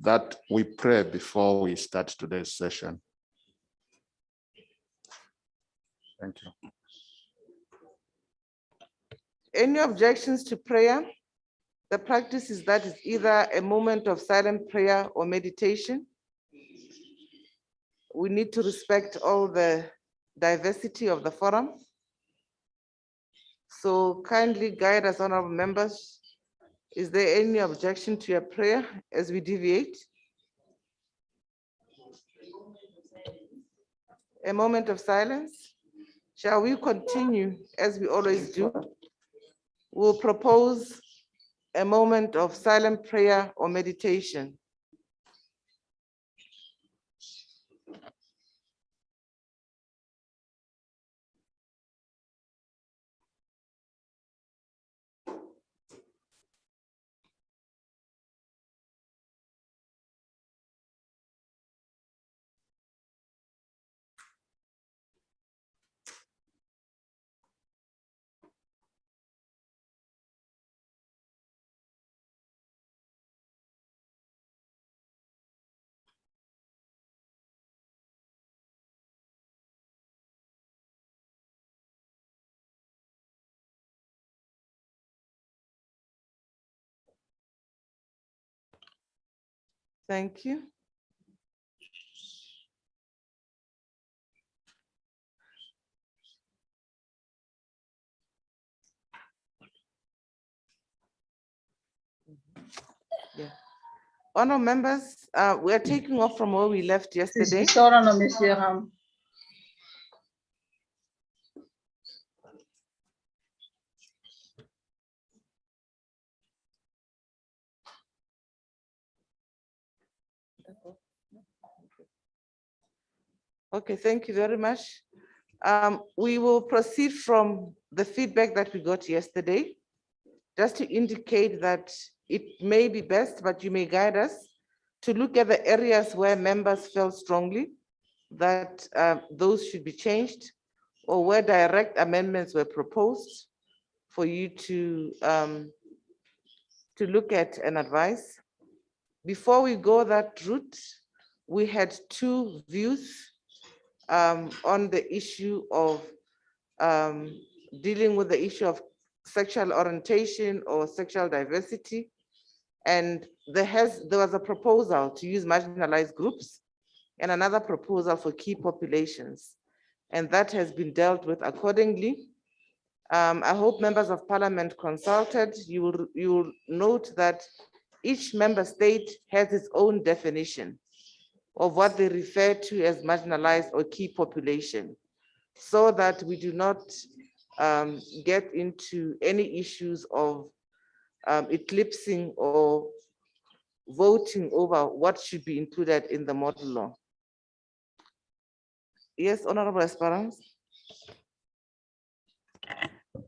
that we pray before we start today's session. Thank you. Any objections to prayer? The practice is that it's either a moment of silent prayer or meditation. We need to respect all the diversity of the forum. So kindly guide us, honorable members. Is there any objection to your prayer as we deviate? A moment of silence. Shall we continue as we always do? We'll propose a moment of silent prayer or meditation. Thank you. Yeah. Honourable members, we are taking off from where we left yesterday. Okay, thank you very much. We will proceed from the feedback that we got yesterday, just to indicate that it may be best, but you may guide us to look at the areas where members felt strongly that those should be changed, or where direct amendments were proposed for you to look at and advise. Before we go that route, we had two views on the issue of dealing with the issue of sexual orientation or sexual diversity. And there was a proposal to use marginalized groups and another proposal for key populations. And that has been dealt with accordingly. I hope members of parliament consulted. You will note that each member state has its own definition of what they refer to as marginalized or key population, so that we do not get into any issues of eclipsing or voting over what should be included in the model law. Yes, Honorable Esperance.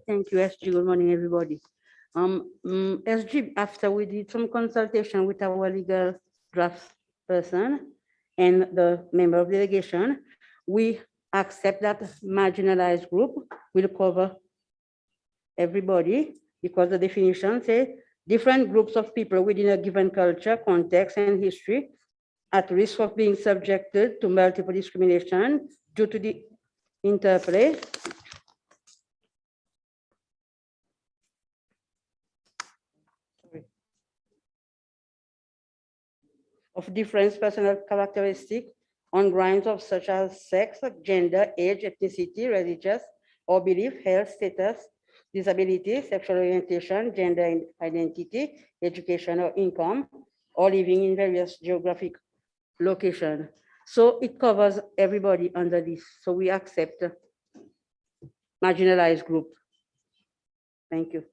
Thank you, SG. Good morning, everybody. SG, after we did some consultation with our legal draft person and the member of delegation, we accept that marginalized group will cover everybody, because the definition says different groups of people within a given culture, context, and history at risk of being subjected to multiple discrimination due to the interplay of different personal characteristics on grounds of such as sex, gender, age, ethnicity, religious or belief, health status, disability, sexual orientation, gender identity, education or income, or living in various geographic locations. So it covers everybody under this. So we accept marginalized group. Thank you.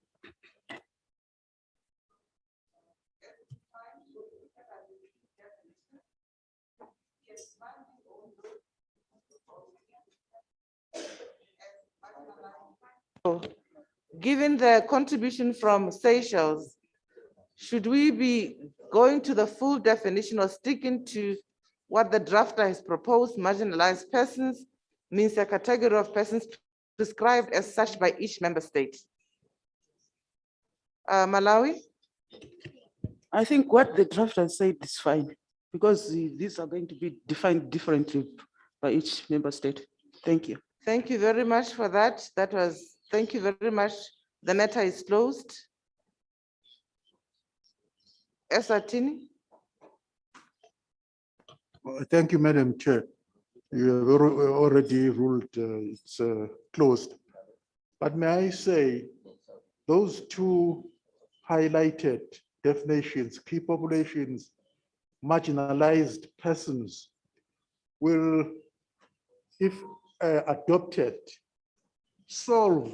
Given the contribution from Seychelles, should we be going to the full definition or sticking to what the drafter has proposed? Marginalized persons means a category of persons prescribed as such by each member state. Malawi? I think what the draft has said is fine, because these are going to be defined differently by each member state. Thank you. Thank you very much for that. Thank you very much. The matter is closed. Eswatini? Thank you, Madam Chair. You have already ruled it's closed. But may I say, those two highlighted definitions, key populations, marginalized persons, will, if adopted, solve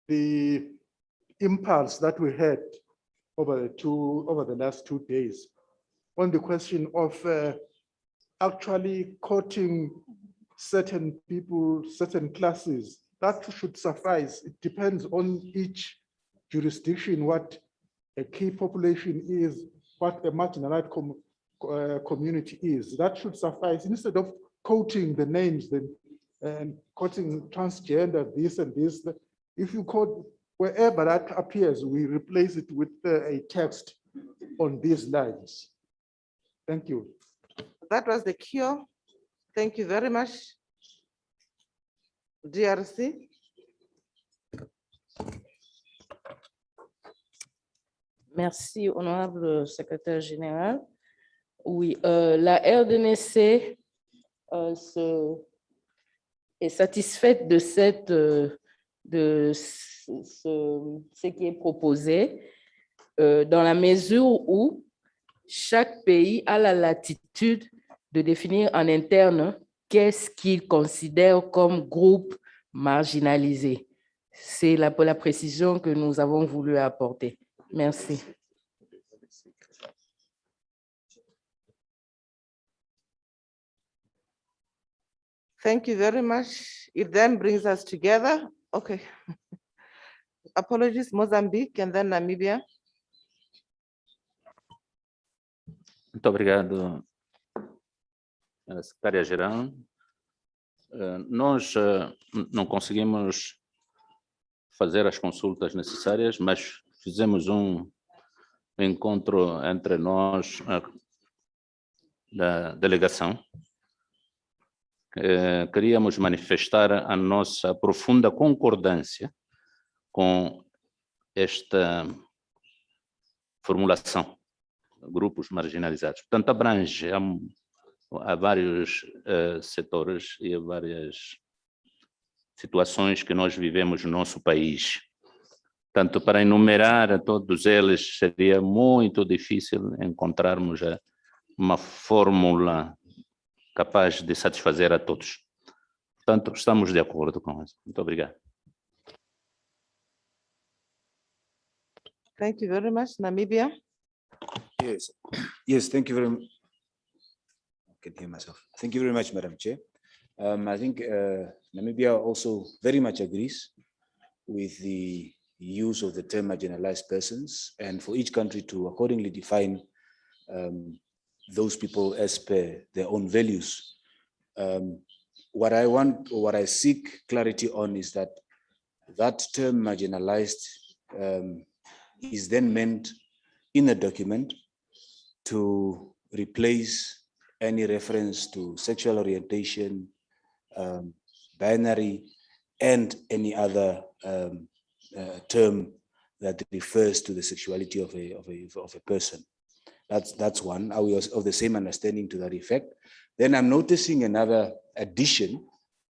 the impulse that we had over the last 2 days on the question of actually quoting certain people, certain classes. That should suffice. It depends on each jurisdiction what a key population is, what a marginalized community is. That should suffice instead of quoting the names and quoting transgender, this and this. If you quote wherever that appears, we replace it with a text on these lines. Thank you. That was the cure. Thank you very much. DRC? Merci, honorable secrétaire général. Oui, la RDNC est satisfaite de ce qui est proposé dans la mesure où chaque pays a la latitude de définir en interne qu'est-ce qu'il considère comme groupe marginalisé. C'est la précision que nous avons voulu apporter. Merci. Thank you very much. It then brings us together. Okay. Apologies, Mozambique and then Namibia. Muito obrigado, secretária-geral. Nós não conseguimos fazer as consultas necessárias, mas fizemos um encontro entre nós, da delegação. Queríamos manifestar a nossa profunda concordância com esta formulação, grupos marginalizados. Portanto, abrange a vários setores e a várias situações que nós vivemos no nosso país. Tanto para enumerar a todos eles, seria muito difícil encontrarmos uma fórmula capaz de satisfazer a todos. Portanto, estamos de acordo com isso. Muito obrigado. Thank you very much. Namibia? Yes, thank you very much. I can hear myself. Thank you very much, Madam Chair. I think Namibia also very much agrees with the use of the term marginalized persons, and for each country to accordingly define those people as per their own values. What I want, or what I seek clarity on, is that term marginalized is then meant in a document to replace any reference to sexual orientation, binary, and any other term that refers to the sexuality of a person. That's one. Are we of the same understanding to that effect? Then I'm noticing another addition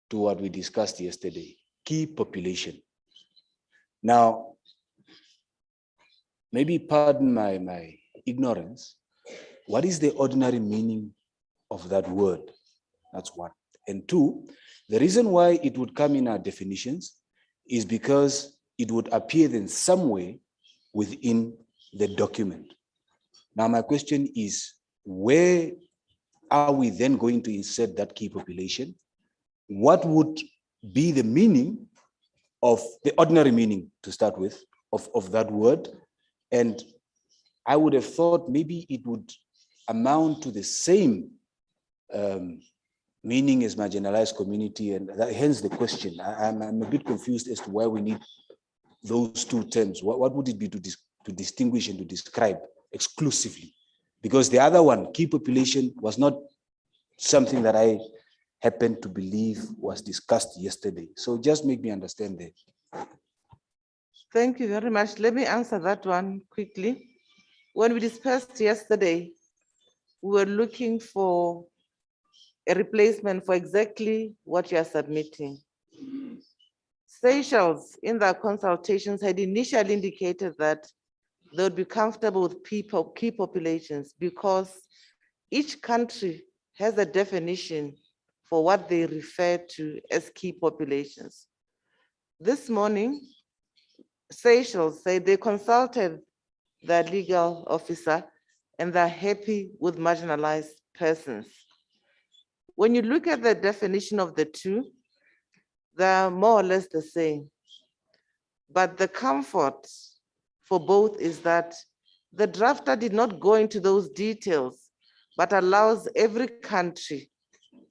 to what we discussed yesterday: key population. Now, maybe pardon my ignorance, what is the ordinary meaning of that word? That's one. And two, the reason why it would come in our definitions is because it would appear in some way within the document. Now, my question is, where are we then going to insert that key population? What would be the meaning of the ordinary meaning, to start with, of that word? And I would have thought maybe it would amount to the same meaning as marginalized community, and hence the question. I'm a bit confused as to why we need those two terms. What would it be to distinguish and to describe exclusively, because the other one, key population, was not something that I happen to believe was discussed yesterday. So just make me understand that. Thank you very much. Let me answer that one quickly. When we discussed yesterday, we were looking for a replacement for exactly what you are submitting. Seychelles, in their consultations, had initially indicated that they would be comfortable with key populations because each country has a definition for what they refer to as key populations. This morning, Seychelles said they consulted their legal officer and they're happy with marginalized persons. When you look at the definition of the two, they're more or less the same. But the comfort for both is that the drafter did not go into those details, but allows every country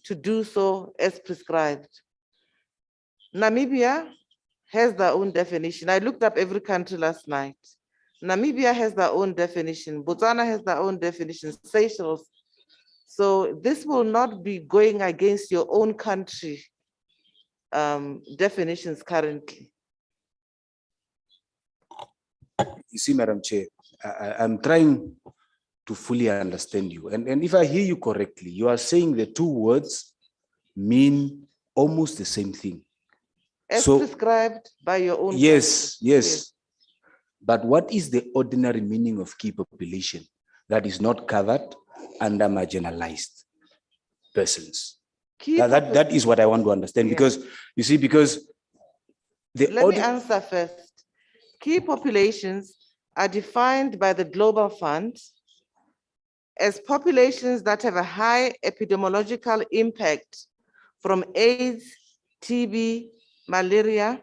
to do so as prescribed. Namibia has their own definition. I looked up every country last night. Namibia has their own definition. Botswana has their own definition, Seychelles. So this will not be going against your own country definitions currently. You see, Madam Chair, I'm trying to fully understand you. And if I hear you correctly, you are saying the two words mean almost the same thing. As So- prescribed by your own Yes, country. yes. But what is the ordinary meaning of key population that is not covered under marginalized persons? Key That is what I want to understand, Yeah. because you see, because the Let me answer first. Key populations are defined by the Global Fund as populations that have a high epidemiological impact from AIDS, TB, malaria,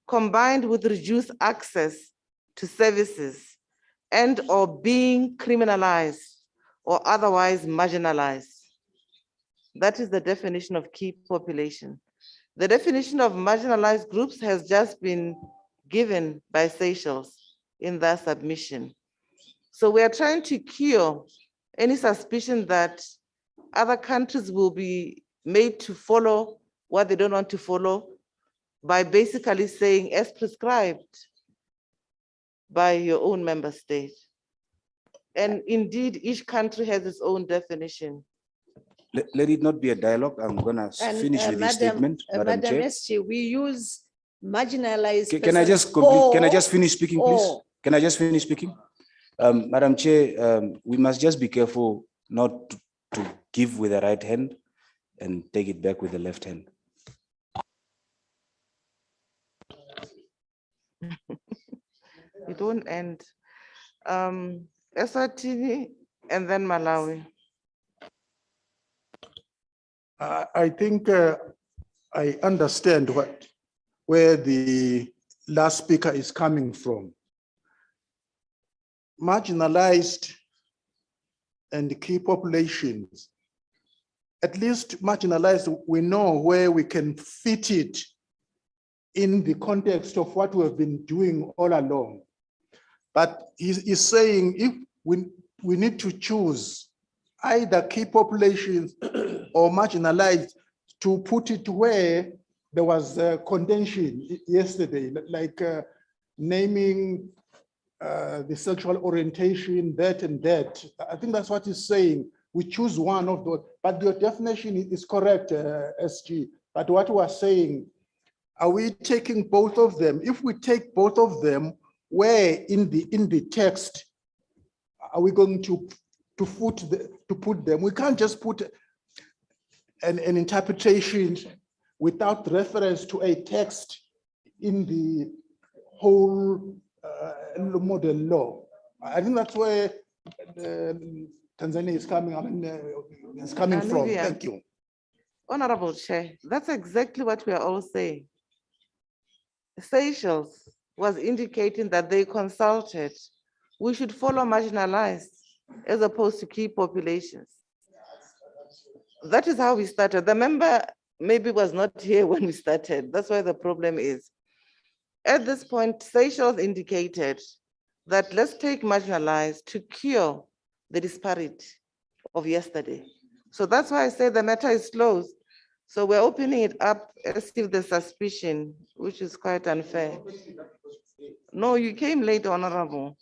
combined with reduced access to services and or being criminalized or otherwise marginalized. That is the definition of key population. The definition of marginalized groups has just been given by Seychelles in their submission. So we are trying to cure any suspicion that other countries will be made to follow what they don't want to follow by basically saying as prescribed by your own member state. And indeed, each country has its own definition. let it not be a dialogue. I'm gonna And, finish with this statement, Madam Chair. SG, we use marginalized. Can I just persons complete, can I or- just finish speaking, please? or- Can I just finish speaking? Madam Chair, we must just be careful not to give with the right hand and take it back with the left hand. It won't end. Eswatini and then Malawi. I think I understand where the last speaker is coming from. Marginalized and key populations, at least marginalized, we know where we can fit it in the context of what we have been doing all along. But he's saying if we need to choose either key populations or marginalized to put it where there was a contention yesterday, like naming the sexual orientation, that and that. I think that's what he's saying. We choose one of those, but your definition is correct, SG. But what we are saying, are we taking both of them? If we take both of them, where in the text are we going to put them? We can't just put an interpretation without reference to a text in the whole model law. I think that's where Tanzania is coming. Is coming from. Namibia. Thank you. Honorable Chair, that's exactly what we are all saying. Seychelles was indicating that they consulted. We should follow marginalized as opposed to key populations. That is how we started. The member maybe was not here when we started. That's why the problem is. At this point, Seychelles indicated that let's take marginalized to cure the disparity of yesterday. So that's why I say the matter is closed. So we're opening it up as if there's suspicion, which is quite unfair. No, you came late, Honorable.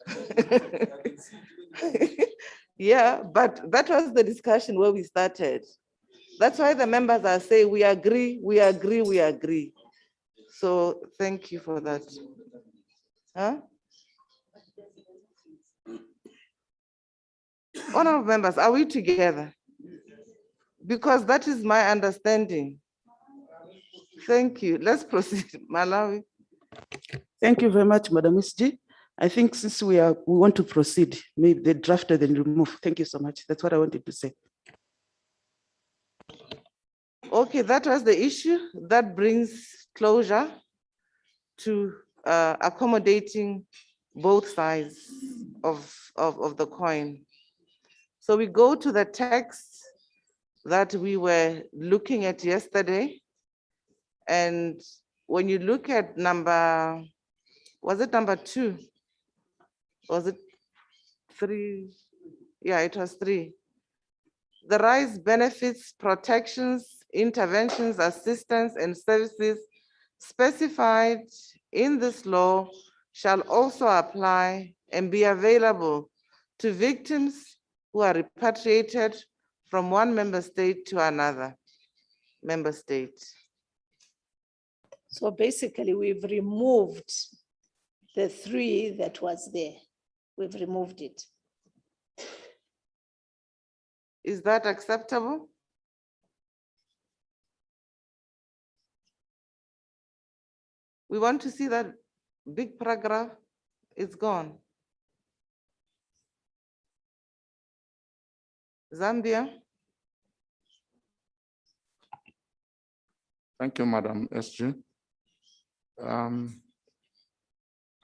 Yeah, but that was the discussion where we started. That's why the members are saying, we agree, we agree, we agree. So thank you for that. Huh? Honorable members, are we together? Because that is my understanding. Thank you. Let's proceed, Malawi. Thank you very much, Madam SG. I think since we want to proceed, maybe the drafted and remove. Thank you so much. That's what I wanted to say. Okay, that was the issue. That brings closure to accommodating both sides of the coin. So we go to the text that we were looking at yesterday. And when you look at number, was it number 2? Was it 3? Yeah, it was 3. The rights, benefits, protections, interventions, assistance, and services specified in this law shall also apply and be available to victims who are repatriated from one member state to another member state. So basically, we've removed the 3 that was there. We've removed it. Is that acceptable? We want to see that big paragraph is gone. Zambia. Thank you, Madam SG.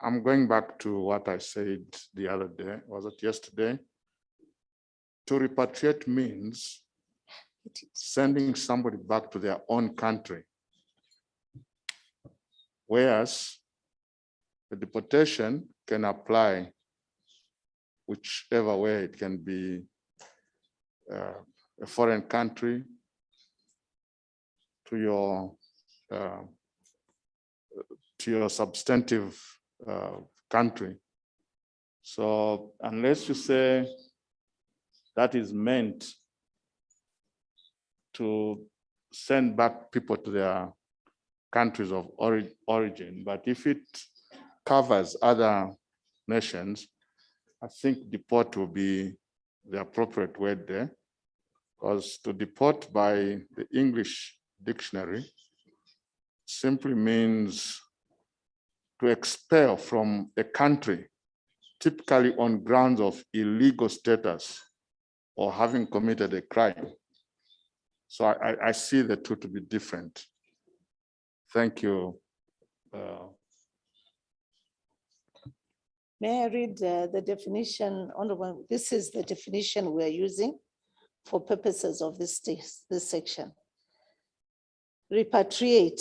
I'm going back to what I said the other day. Was it yesterday? To repatriate means sending somebody back to their own country. Whereas the deportation can apply whichever way. It can be a foreign country to your substantive country. So unless you say that is meant to send back people to their countries of origin, but if it covers other nations, I think deport will be the appropriate word there, because to deport by the English dictionary simply means to expel from a country, typically on grounds of illegal status or having committed a crime. So I see the two to be different. Thank you. May I read the definition? Honorable, this is the definition we're using for purposes of this section. Repatriate,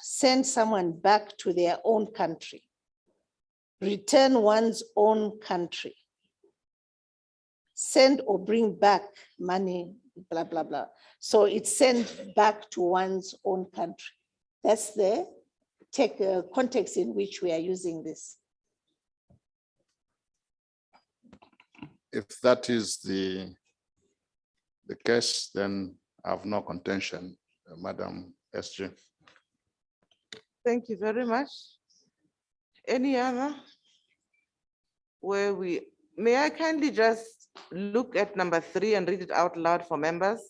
send someone back to their own country. Return one's own country. Send or bring back money, blah, blah, blah. So it's sent back to one's own country. That's the context in which we are using this. If that is the case, then I have no contention, Madam SG. Thank you very much. Any other? May I kindly just look at number 3 and read it out loud for members?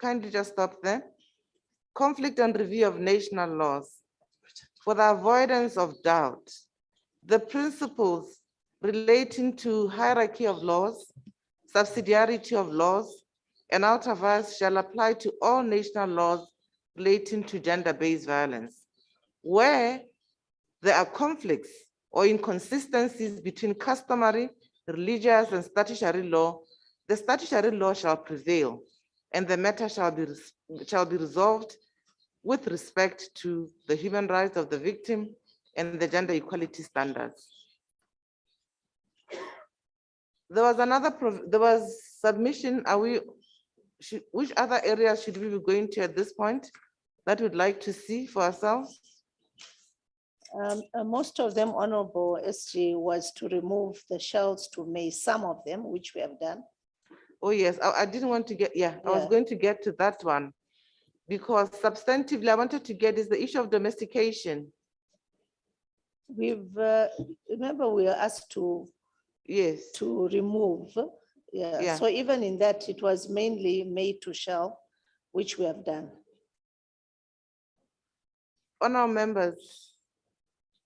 Kindly just stop there. Conflict and review of national laws. For the avoidance of doubt, the principles relating to hierarchy of laws, subsidiarity of laws, and outer vice shall apply to all national laws relating to gender-based violence. Where there are conflicts or inconsistencies between customary, religious, and statutory law, the statutory law shall prevail, and the matter shall be resolved with respect to the human rights of the victim and the gender equality standards. There was another, there was submission. Are we, which other areas should we be going to at this point that we'd like to see for ourselves? Most of them, Honorable SG, was to remove the shells to May, some of them, which we have done. Oh, yes, I didn't want to get, I was Yeah. going to get to that one. Because substantively, I wanted to get is the issue of domestication. We've, remember, we were asked to Yes, remove. Yeah, Yeah. so even in that, it was mainly made to shell, which we have done. on our members,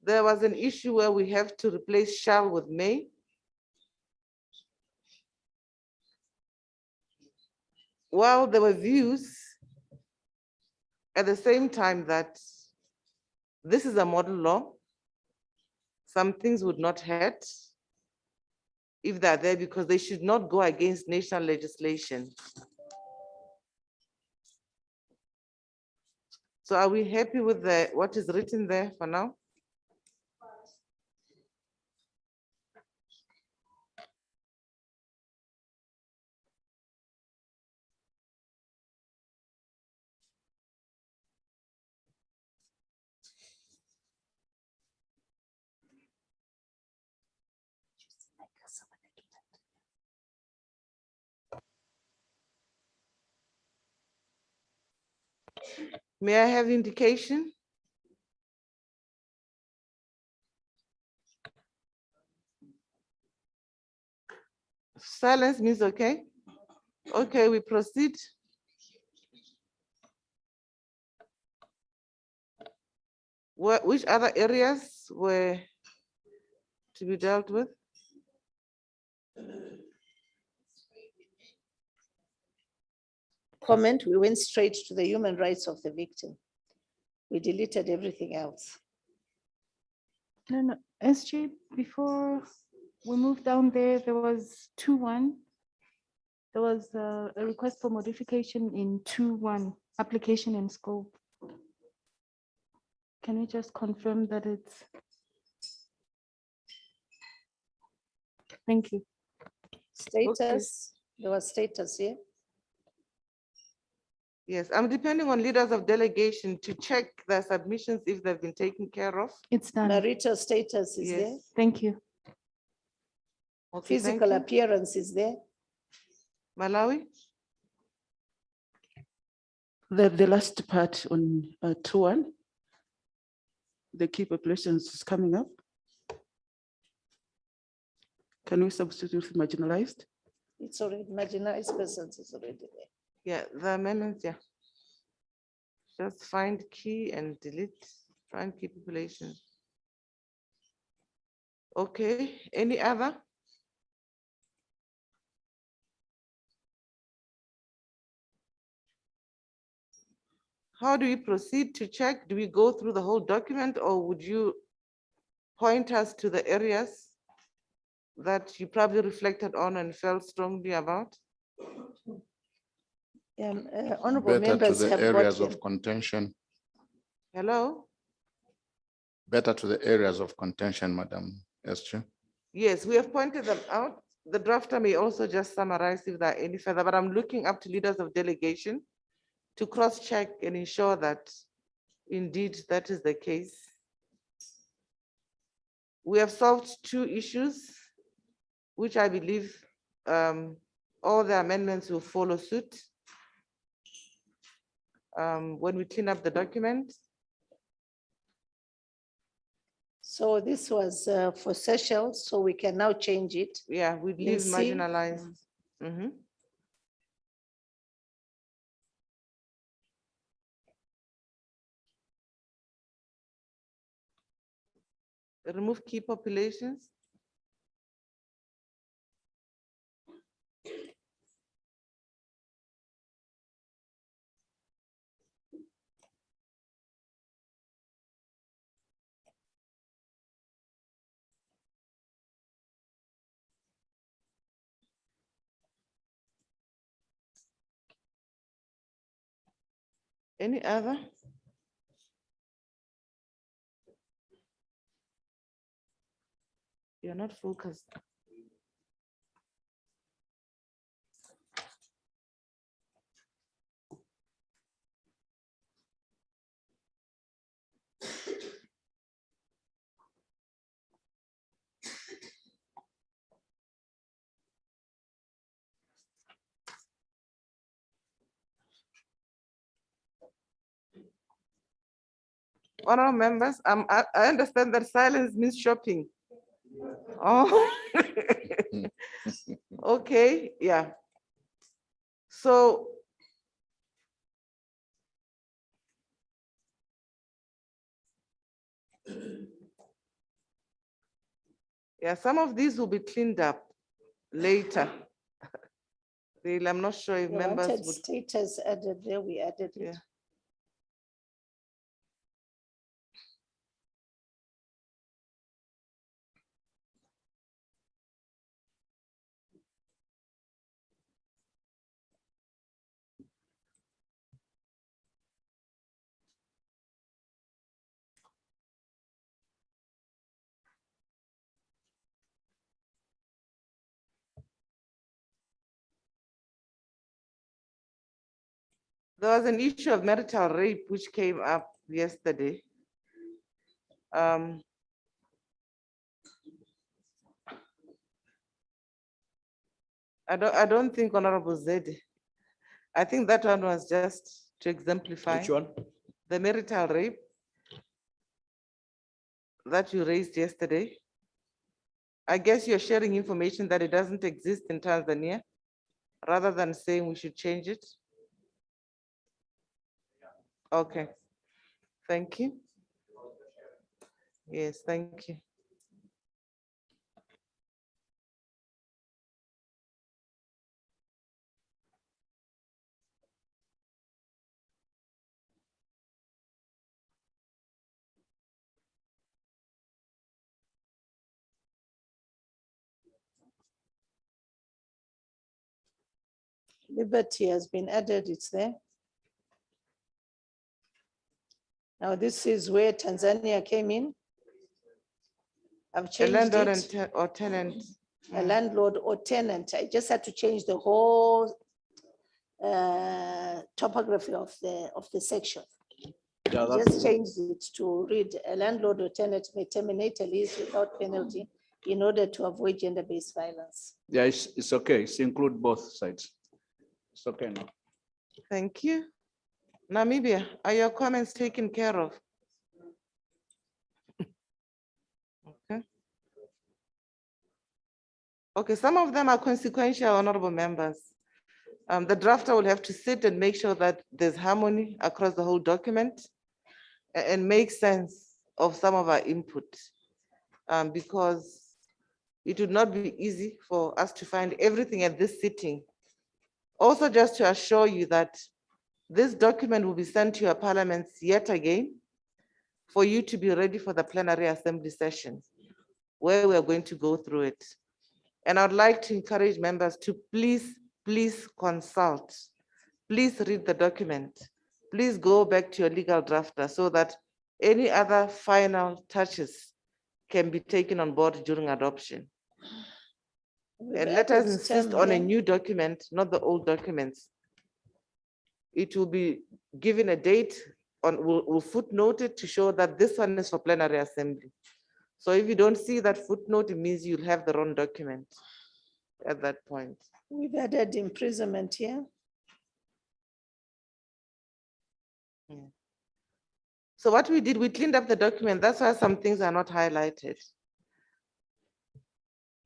there was an issue where we have to replace shall with may. While there were views at the same time that this is a model law, some things would not hurt if they're there because they should not go against national legislation. So are we happy with what is written there for now? May I have indication? Silence means okay. Okay, we proceed. Which other areas were to be dealt with? Comment, we went straight to the human rights of the victim. We deleted everything else. No, SG, before we moved down there, there was 2.1. There was a request for modification in 2.1, application and scope. Can we just confirm that it's? Thank you. Status, there was status here. Yes, I'm depending on leaders of delegation to check their submissions if they've been taken care of. It's done. Marital status is there. Yes. Thank you. Okay, thank Physical you. appearance is there. Malawi? The last part on 2.1, the key populations is coming up. Can we substitute marginalized? It's already marginalized persons is already there. Yeah, the amendments, yeah. Just find key and delete, find key population. Okay, any other? How do we proceed to check? Do we go through the whole document or would you point us to the areas that you probably reflected on and felt strongly about? Better Honorable to members the have areas got of contention, Hello? better to the areas of contention, Madam Esther. Yes, we have pointed them out. The drafter may also just summarize if there are any further, but I'm looking up to leaders of delegation to cross-check and ensure that indeed that is the case. We have solved 2 issues, which I believe all the amendments will follow suit when we clean up the document. So this was for Seychelles, so we can now change it. Yeah, we leave C. marginalized. Mhm. Remove key populations. Any other? You're not focused. Honorable members, I understand that silence means shopping. Oh. Okay, yeah. So yeah, some of these will be cleaned up later. I'm not sure if You members wanted would. status added there, we added it. Yeah. There was an issue of marital rape which came up yesterday. I don't think Honorable Zedi. I think that one was just to exemplify. Which one? The marital rape that you raised yesterday. I guess you're sharing information that it doesn't exist in Tanzania, rather than saying we should change it. Okay, thank you. Yes, thank you. Liberty has been added, it's there. Now this is where Tanzania came in. I've A changed landlord it, or tenant. a landlord or tenant. I just had to change the whole topography of the section. Yeah, Just changed it to read a landlord or tenant may terminate a lease without penalty in order to avoid gender-based violence. yeah, it's okay. It's include both sides. It's okay now. Thank you. Namibia, are your comments taken care of? Okay. Okay, some of them are consequential, honorable members. The drafter will have to sit and make sure that there's harmony across the whole document and make sense of some of our input. Because it would not be easy for us to find everything at this sitting. Also, just to assure you that this document will be sent to your parliaments yet again for you to be ready for the plenary assembly session, where we're going to go through it. And I'd like to encourage members to please consult. Please read the document. Please go back to your legal drafter so that any other final touches can be taken on board during adoption. And let us insist on a new document, not the old documents. It will be given a date on, we'll footnote it to show that this one is for plenary assembly. So if you don't see that footnote, it means you'll have the wrong document at that point. We've added imprisonment here. So what we did, we cleaned up the document. That's why some things are not highlighted.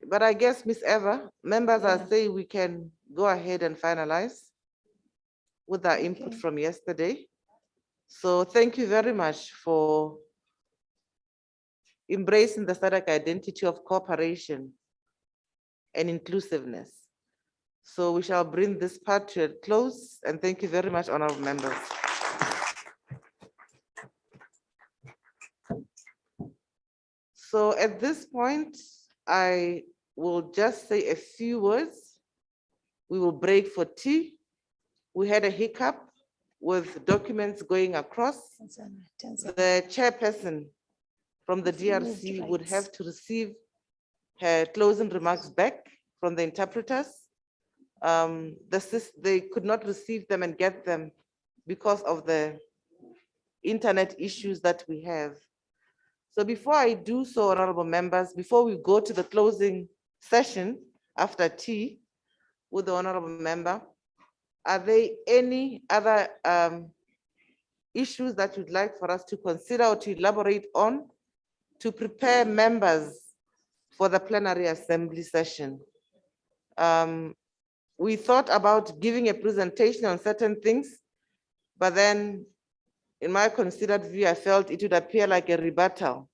But I guess, Ms. Eva, members are saying we can go ahead and finalize with our input from yesterday. So thank you very much for embracing the SADC identity of cooperation and inclusiveness. So we shall bring this part to a close, and thank you very much, honorable members. So at this point, I will just say a few words. We will break for tea. We had a hiccup with documents going across. The chairperson from the DRC would have to receive her closing remarks back from the interpreters. They could not receive them and get them because of the internet issues that we have. So before I do so, honorable members, before we go to the closing session after tea with the honorable member, are there any other issues that you'd like for us to consider or to elaborate on to prepare members for the plenary assembly session. We thought about giving a presentation on certain things, but then in my considered view, I felt it would appear like a rebuttal.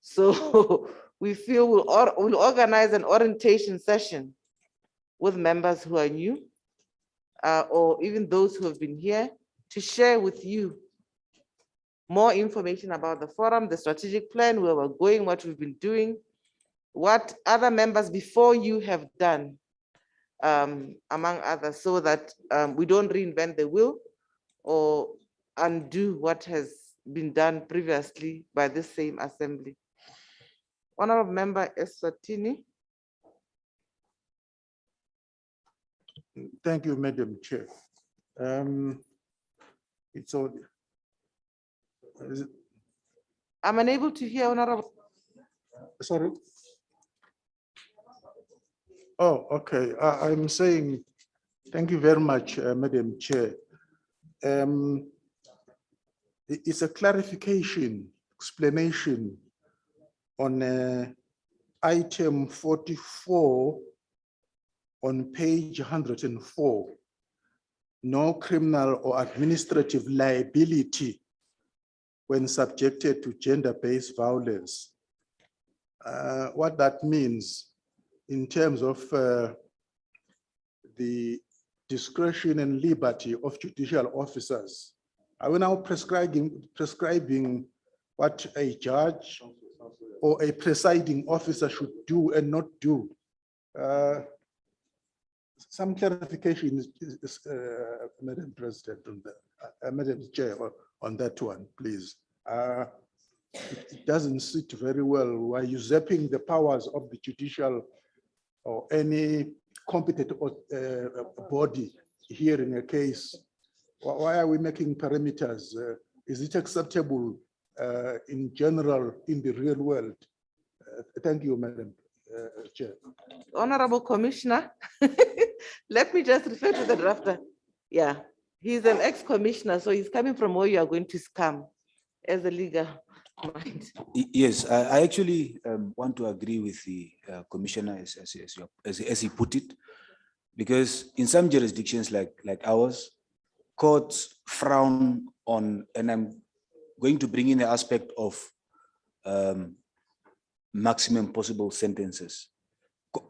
So we feel we'll organize an orientation session with members who are new, or even those who have been here, to share with you more information about the forum, the strategic plan, where we're going, what we've been doing, what other members before you have done, among others, so that we don't reinvent the wheel or undo what has been done previously by this same assembly. Honorable Member Eswatini. Thank you, Madam Chair. It's all. I'm unable to hear, Honorable. Sorry. Oh, okay. I'm saying, thank you very much, Madam Chair. It's a clarification, explanation on item 44 on page 104. No criminal or administrative liability when subjected to gender-based violence. What that means in terms of the discretion and liberty of judicial officers. Are we now prescribing what a judge or a presiding officer should do and not do? Some clarification, Madam President, on that, Madam Chair, on that one, please. It doesn't sit very well. Why usurping the powers of the judicial or any competent body hearing a case? Why are we making parameters? Is it acceptable in general in the real world? Thank you, Madam Chair. Honorable Commissioner, let me just refer to the drafter. Yeah, he's an ex-commissioner, so he's coming from where you are going to scam as a legal mind. Yes, I actually want to agree with the commissioner as he put it, because in some jurisdictions like ours, courts frown on, and I'm going to bring in the aspect of maximum possible sentences.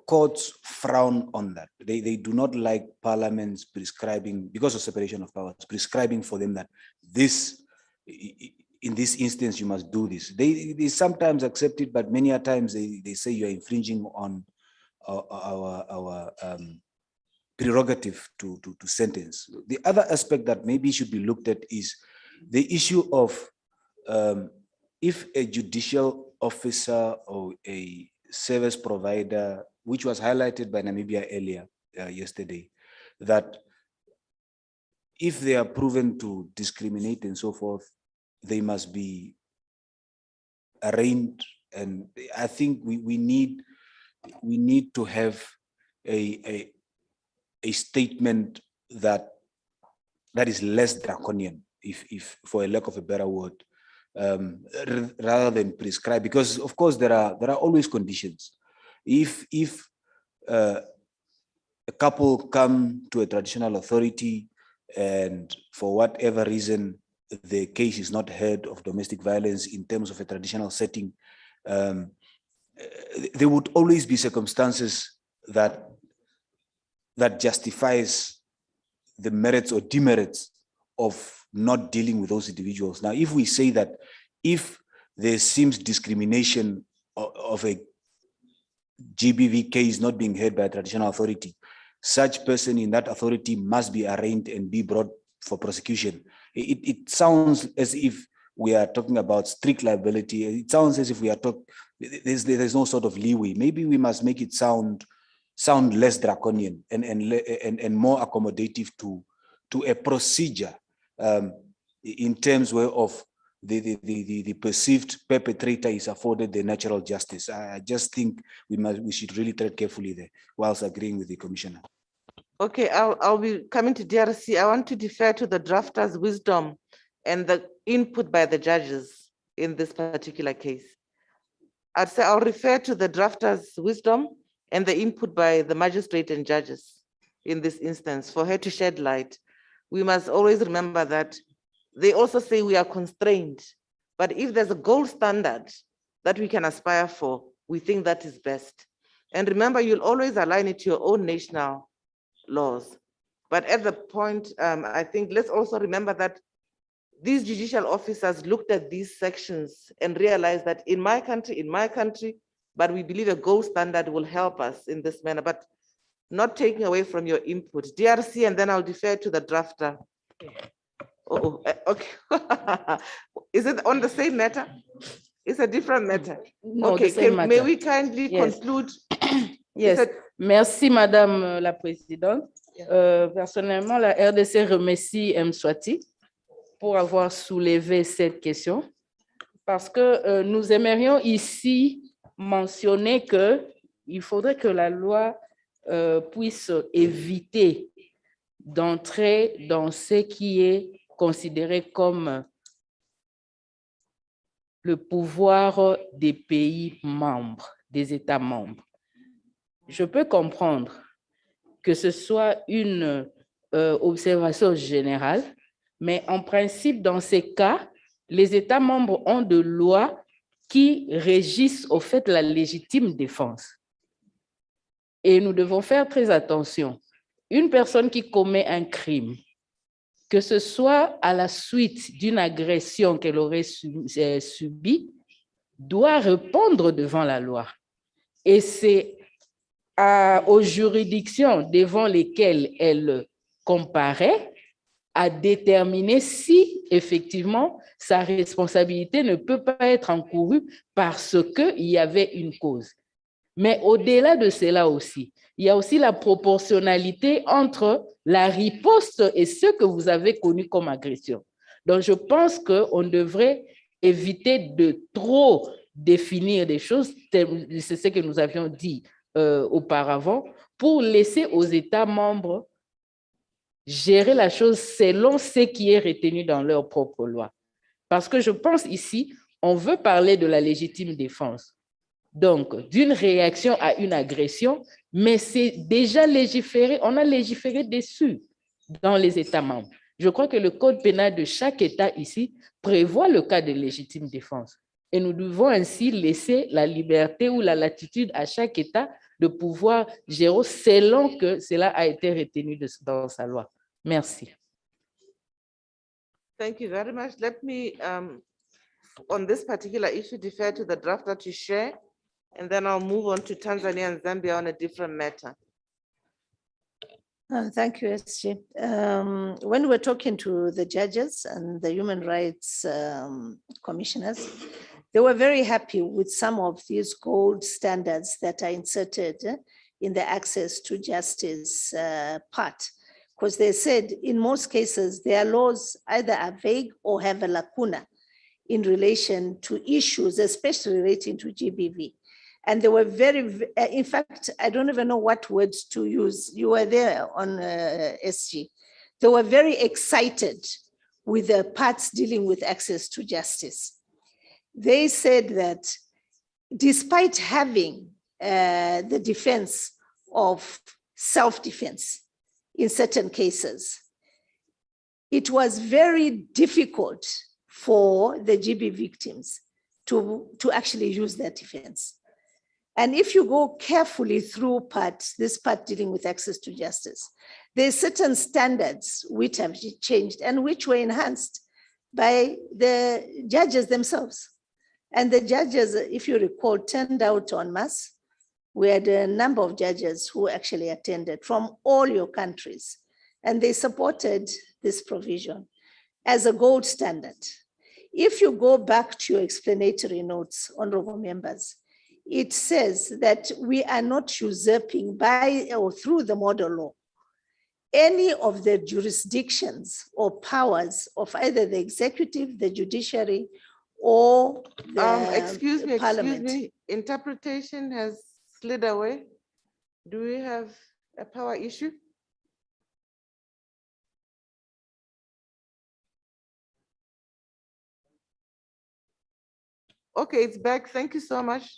Courts frown on that. They do not like parliaments prescribing, because of separation of powers, prescribing for them that this, in this instance, you must do this. They sometimes accept it, but many a times they say you are infringing on our prerogative to sentence. The other aspect that maybe should be looked at is the issue of if a judicial officer or a service provider, which was highlighted by Namibia earlier yesterday, that if they are proven to discriminate and so forth, they must be arraigned. And I think we need to have a statement that is less draconian, if for a lack of a better word, rather than prescribe, because of course there are always conditions. If a couple come to a traditional authority and for whatever reason the case is not heard of domestic violence in terms of a traditional setting, there would always be circumstances that justifies the merits or demerits of not dealing with those individuals. Now, if we say that if there seems discrimination of a GBV case not being heard by a traditional authority, such person in that authority must be arraigned and be brought for prosecution. It sounds as if we are talking about strict liability. It sounds as if we are there's no sort of leeway. Maybe we must make it sound less draconian and more accommodative to a procedure in terms of the perceived perpetrator is afforded the natural justice. I just think we should really tread carefully there, whilst agreeing with the commissioner. Okay, I'll be coming to DRC. I want to defer to the drafter's wisdom and the input by the judges in this particular case. I'd say I'll refer to the drafter's wisdom and the input by the magistrate and judges in this instance for her to shed light. We must always remember that they also say we are constrained, but if there's a gold standard that we can aspire for, we think that is best. And remember, you'll always align it to your own national laws. But at the point, I think let's also remember that these judicial officers looked at these sections and realized that in my country, but we believe a gold standard will help us in this manner, but not taking away from your input. DRC, and then I'll defer to the drafter. Oh, okay. Is it on the same matter? It's a different matter. No, Okay, the same may matter. we kindly Yes. conclude? Yes, merci Madame la Présidente. Personnellement, la RDC remercie M. Swati pour avoir soulevé cette question parce que nous aimerions ici mentionner qu'il faudrait que la loi puisse éviter d'entrer dans ce qui est considéré comme le pouvoir des pays membres, des États membres. Je peux comprendre que ce soit une observation générale, mais en principe, dans ces cas, les États membres ont des lois qui régissent au fait la légitime défense. Et nous devons faire très attention. Une personne qui commet un crime, que ce soit à la suite d'une agression qu'elle aurait subie, doit répondre devant la loi. Et c'est aux juridictions devant lesquelles elle comparaît à déterminer si effectivement sa responsabilité ne peut pas être encourue parce qu'il y avait une cause. Mais au-delà de cela aussi, il y a aussi la proportionnalité entre la riposte et ce que vous avez connu comme agression. Donc, je pense qu'on devrait éviter de trop définir des choses, c'est ce que nous avions dit auparavant, pour laisser aux États membres gérer la chose selon ce qui est retenu dans leur propre loi. Parce que je pense ici, on veut parler de la légitime défense. Donc, d'une réaction à une agression, mais c'est déjà légiféré, on a légiféré dessus dans les États membres. Je crois que le code pénal de chaque État ici prévoit le cas de légitime défense. Et nous devons ainsi laisser la liberté ou la latitude à chaque État de pouvoir gérer selon que cela a été retenu dans sa loi. Merci. Thank you very much. Let me, on this particular issue, defer to the drafter to share, and then I'll move on to Tanzania and Zambia on a different matter. Thank you, SG. When we're talking to the judges and the human rights commissioners, they were very happy with some of these gold standards that are inserted in the access to justice part, because they said in most cases, their laws either are vague or have a lacuna in relation to issues, especially relating to GBV. And they were very, in fact, I don't even know what words to use. You were there on SG. They were very excited with the parts dealing with access to justice. They said that despite having the defense of self-defense in certain cases, it was very difficult for the GB victims to actually use that defense. And if you go carefully through this part dealing with access to justice, there's certain standards which have changed and which were enhanced by the judges themselves. And the judges, if you recall, turned out en masse. We had a number of judges who actually attended from all your countries, and they supported this provision as a gold standard. If you go back to your explanatory notes, honorable members, it says that we are not usurping by or through the model law any of the jurisdictions or powers of either the executive, the judiciary, or the Excuse parliament. me, interpretation has slid away. Do we have a power issue? Okay, it's back. Thank you so much,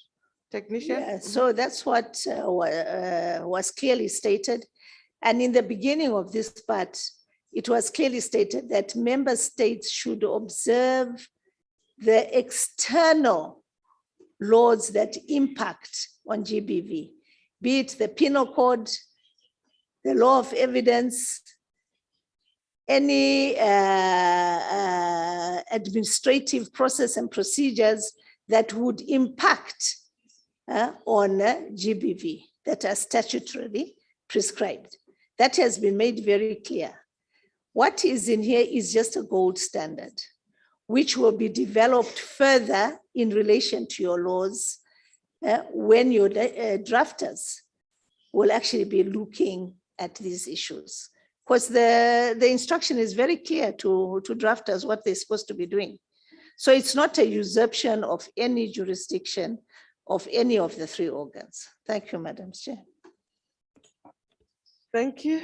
technician. Yeah, so that's what was clearly stated. And in the beginning of this part, it was clearly stated that member states should observe the external laws that impact on GBV, be it the penal code, the law of evidence, any administrative process and procedures that would impact on GBV that are statutorily prescribed. That has been made very clear. What is in here is just a gold standard, which will be developed further in relation to your laws when your drafters will actually be looking at these issues. Because the instruction is very clear to drafters what they're supposed to be doing. So it's not a usurpation of any jurisdiction of any of the three organs. Thank you, Madam Chair. Thank you.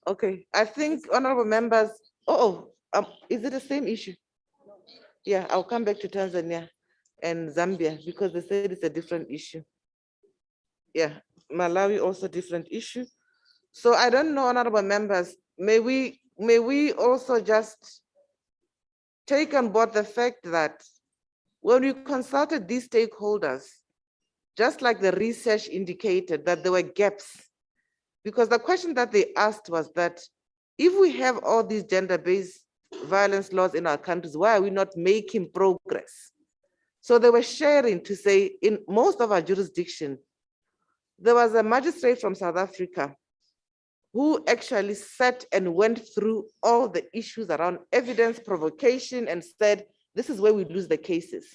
Okay, I think honorable members, is it the same issue? Yeah, I'll come back to Tanzania and Zambia because they said it's a different issue. Yeah, Malawi also different issue. So I don't know, honorable members, may we also just take on board the fact that when we consulted these stakeholders, just like the research indicated that there were gaps, because the question that they asked was that if we have all these gender-based violence laws in our countries, why are we not making progress? So they were sharing to say in most of our jurisdiction, there was a magistrate from South Africa who actually sat and went through all the issues around evidence provocation and said, this is where we lose the cases.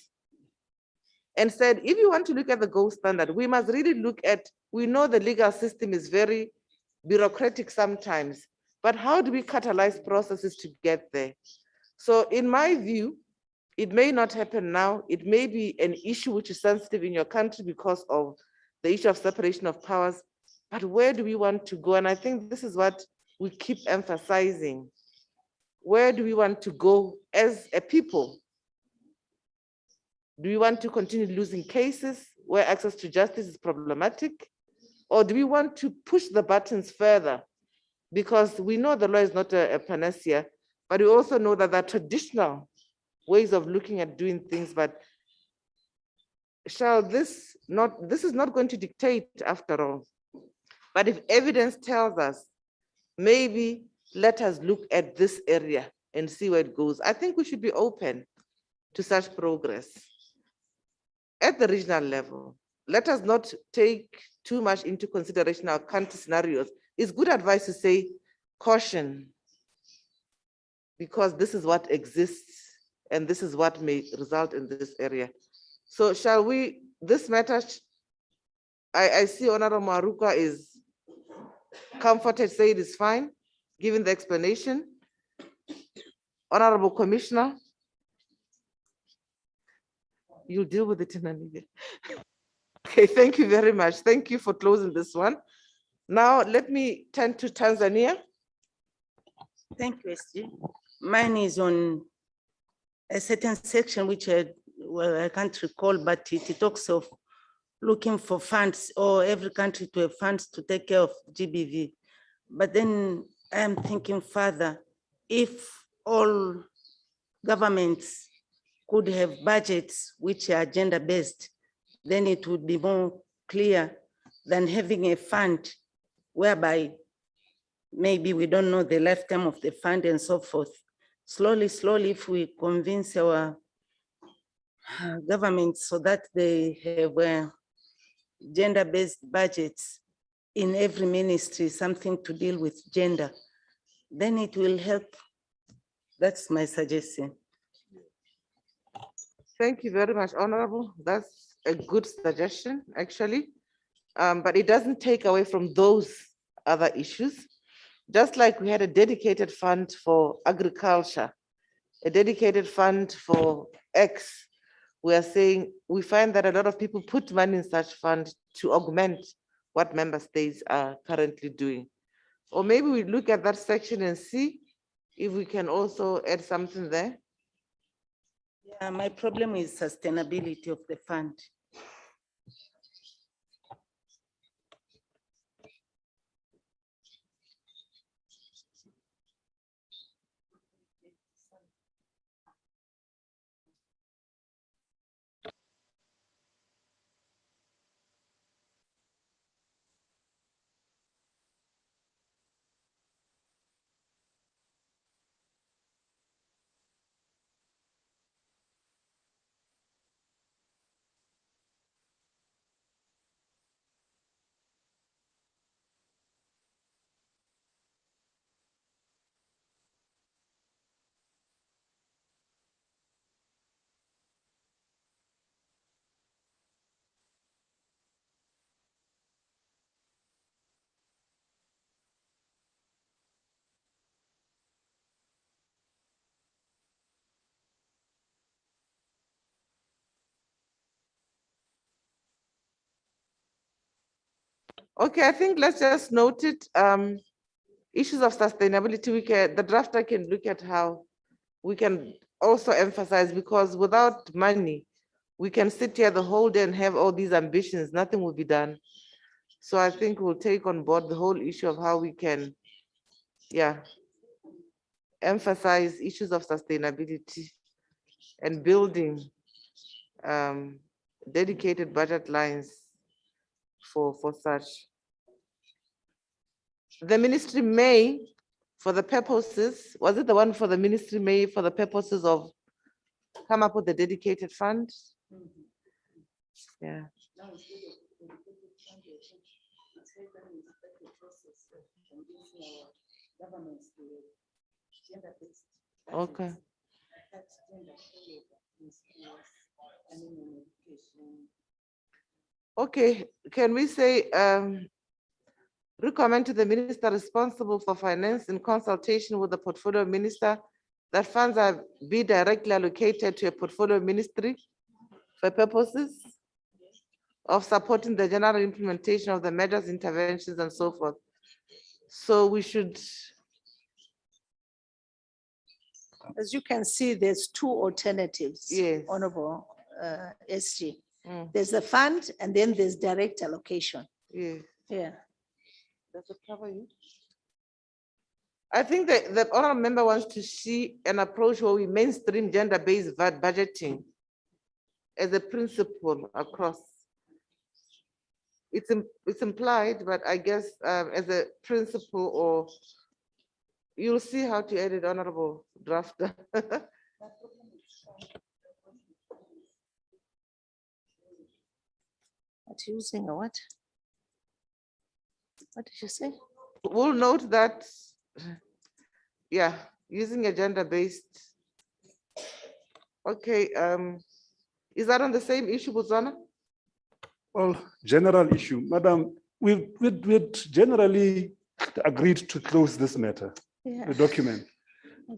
And said, if you want to look at the gold standard, we must really look at, we know the legal system is very bureaucratic sometimes, but how do we catalyze processes to get there? So in my view, it may not happen now. It may be an issue which is sensitive in your country because of the issue of separation of powers, but where do we want to go? And I think this is what we keep emphasizing. Where do we want to go as a people? Do we want to continue losing cases where access to justice is problematic? Or do we want to push the buttons further? Because we know the law is not a panacea, but we also know that there are traditional ways of looking at doing things, but this is not going to dictate after all. But if evidence tells us, maybe let us look at this area and see where it goes. I think we should be open to such progress at the regional level. Let us not take too much into consideration our country scenarios. It's good advice to say caution, because this is what exists and this is what may result in this area. So shall we, this matter, I see Honorable Maruka is comforted, say it is fine, given the explanation. Honorable Commissioner, you'll deal with it in a minute. Okay, thank you very much. Thank you for closing this one. Now, let me turn to Tanzania. Thank you, SG. Mine is on a certain section which I can't recall, but it talks of looking for funds, or every country to have funds to take care of GBV. But then I'm thinking further, if all governments could have budgets which are gender-based, then it would be more clear than having a fund whereby maybe we don't know the lifetime of the fund and so forth. Slowly, if we convince our governments so that they have gender-based budgets in every ministry, something to deal with gender, then it will help. That's my suggestion. Thank you very much, Honorable. That's a good suggestion, actually. But it doesn't take away from those other issues. Just like we had a dedicated fund for agriculture, a dedicated fund for X, we are saying we find that a lot of people put money in such funds to augment what member states are currently doing. Or maybe we look at that section and see if we can also add something there. Yeah, my problem is sustainability of the fund. Okay, I think let's just note it. Issues of sustainability, the drafter can look at how we can also emphasize, because without money, we can sit here the whole day and have all these ambitions, nothing will be done. So I think we'll take on board the whole issue of how we can, yeah, emphasize issues of sustainability and building dedicated budget lines for such. The ministry may, for the purposes, was it the one for the ministry may, for the purposes of come up with a dedicated fund? Yeah. Okay. Okay, can we say, recommend to the minister responsible for finance in consultation with the portfolio minister that funds are be directly allocated to a portfolio ministry for purposes of supporting the general implementation of the measures, interventions, and so forth. So we should. As you can see, there's two alternatives. Yes. Honorable SG. Mm. There's a fund and then there's direct allocation. Yes. Yeah. Does it cover you? I think that the honorable member wants to see an approach where we mainstream gender-based budgeting as a principle across. It's implied, but I guess as a principle, or you'll see how to edit, honorable drafter. What using or what? What did you say? We'll note that, yeah, using a gender-based. Okay, is that on the same issue, Botswana? Well, general issue, Madam, we'd generally agreed to close this matter, Yeah. the document.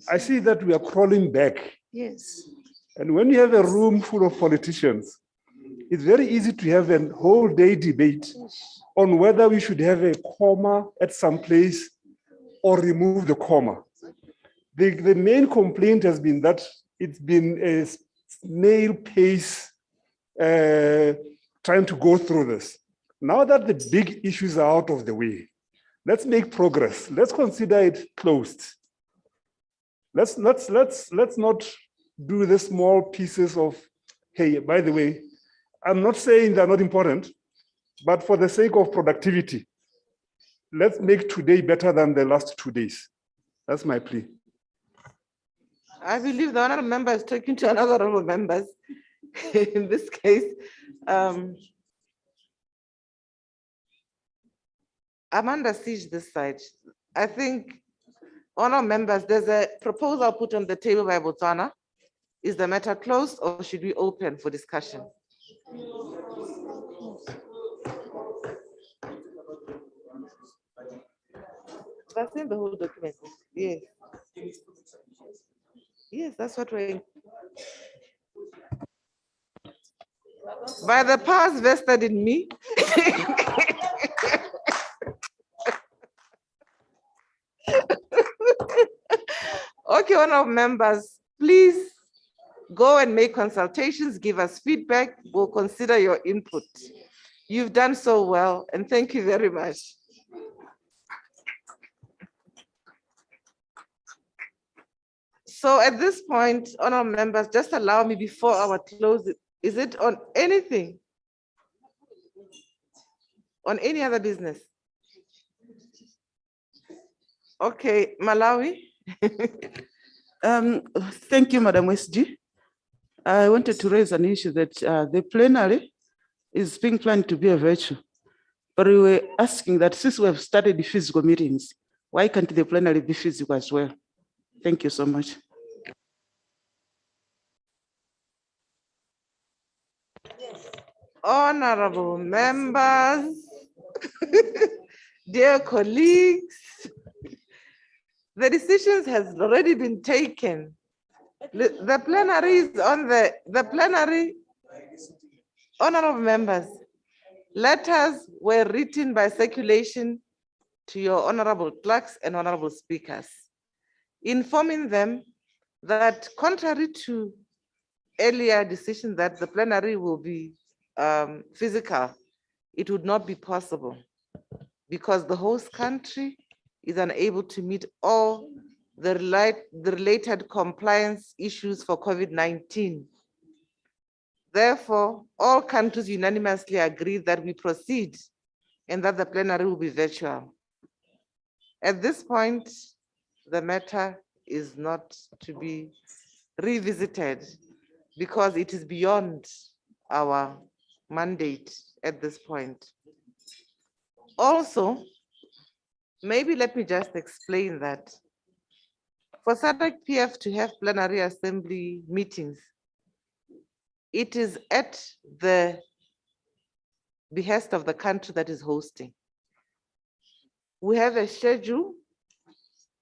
I see that we are crawling back. Yes. And when you have a room full of politicians, it's very easy to have a whole day debate on whether we should have a comma at some place or remove the comma. The main complaint has been that it's been a snail pace trying to go through this. Now that the big issues are out of the way, let's make progress. Let's consider it closed. Let's not do the small pieces of, hey, by the way, I'm not saying they're not important, but for the sake of productivity, let's make today better than the last 2 days. That's my plea. I believe the honorable member is talking to another honorable members. In this case, I'm under siege this side. I think, honorable members, there's a proposal put on the table by Botswana. Is the matter closed or should we open for discussion? That's in the whole document. Yes. Yes, that's what we're. By the powers vested in me. Okay, honorable members, please go and make consultations, give us feedback. We'll consider your input. You've done so well, and thank you very much. So at this point, honorable members, just allow me before our close, is it on anything? On any other business? Okay, Malawi. Thank you, Madam SG. I wanted to raise an issue that the plenary is being planned to be a virtual, but we were asking that since we have started the physical meetings, why can't the plenary be physical as well? Thank you so much. Honorable members, dear colleagues, the decisions has already been taken. The plenary is on the plenary. Honorable members, letters were written by circulation to your honorable clerks and honorable speakers, informing them that contrary to earlier decision that the plenary will be physical, it would not be possible because the host country is unable to meet all the related compliance issues for COVID-19. Therefore, all countries unanimously agreed that we proceed and that the plenary will be virtual. At this point, the matter is not to be revisited because it is beyond our mandate at this point. Also, maybe let me just explain that for SADC PF to have plenary assembly meetings, it is at the behest of the country that is hosting. We have a schedule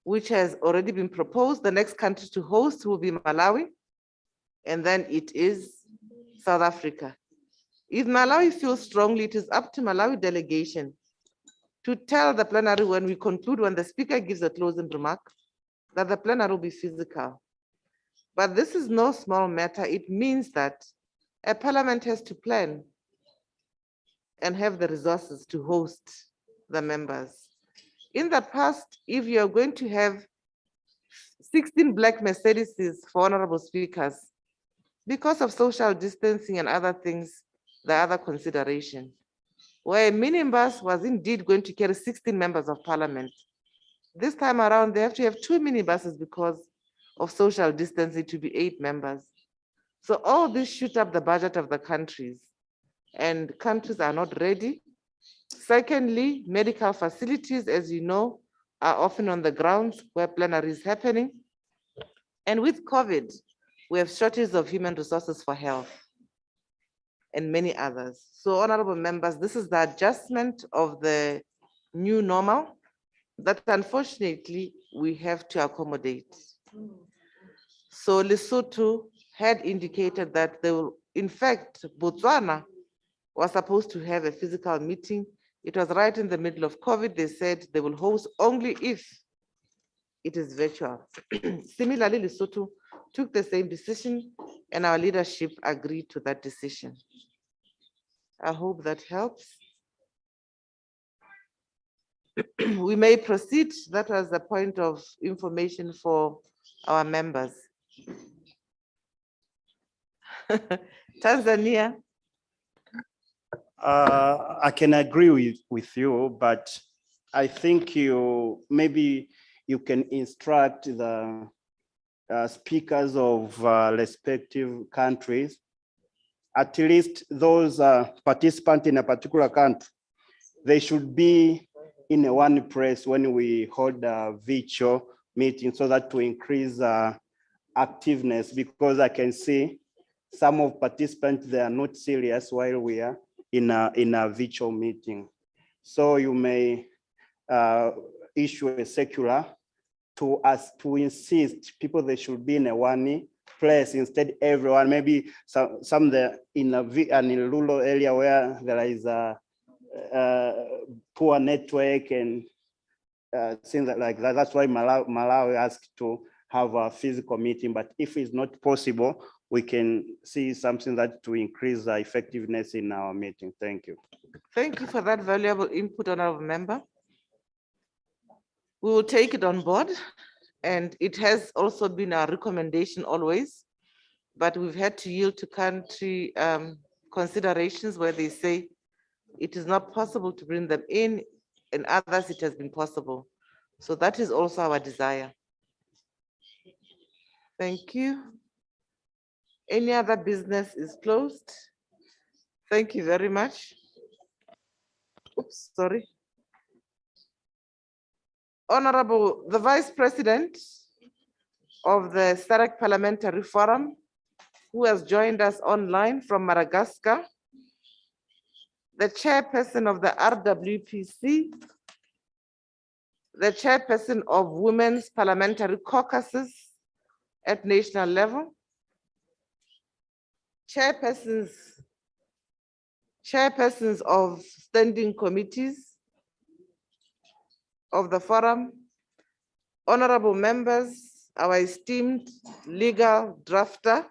which has already been proposed. The next country to host will be Malawi, and then it is South Africa. If Malawi feels strongly, it is up to Malawi delegation to tell the plenary when we conclude, when the speaker gives a closing remark, that the plenary will be physical. But this is no small matter. It means that a parliament has to plan and have the resources to host the members. In the past, if you're going to have 16 black Mercedeses for honorable speakers, because of social distancing and other things, the other consideration, where a minibus was indeed going to carry 16 members of parliament. This time around, they have to have 2 minibuses because of social distancing to be 8 members. So all this shoot up the budget of the countries, and countries are not ready. Secondly, medical facilities, as you know, are often on the grounds where plenary is happening. And with COVID, we have shortages of human resources for health and many others. So honorable members, this is the adjustment of the new normal that unfortunately we have to accommodate. So Lesotho had indicated that they will, in fact, Botswana was supposed to have a physical meeting. It was right in the middle of COVID. They said they will host only if it is virtual. Similarly, Lesotho took the same decision and our leadership agreed to that decision. I hope that helps. We may proceed. That was a point of information for our members. Tanzania. I can agree with you, but I think maybe you can instruct the speakers of respective countries, at least those participants in a particular country, they should be in one place when we hold a virtual meeting so that to increase activeness, because I can see some of participants, they are not serious while we are in a virtual meeting. So you may issue a circular to insist people they should be in a one place instead everyone, maybe some there in a rural area where there is a poor network and things like that. That's why Malawi asked to have a physical meeting, but if it's not possible, we can see something that to increase the effectiveness in our meeting. Thank you. Thank you for that valuable input, honorable member. We will take it on board, and it has also been our recommendation always, but we've had to yield to country considerations where they say it is not possible to bring them in, and others it has been possible. So that is also our desire. Thank you. Any other business is closed. Thank you very much. Oops, sorry. Honorable, the Vice President of the SADC Parliamentary Forum, who has joined us online from Madagascar, the Chairperson of the RWPC, the Chairperson of Women's Parliamentary Caucuses at national level, Chairpersons of standing committees of the forum, honorable members, our esteemed legal drafter,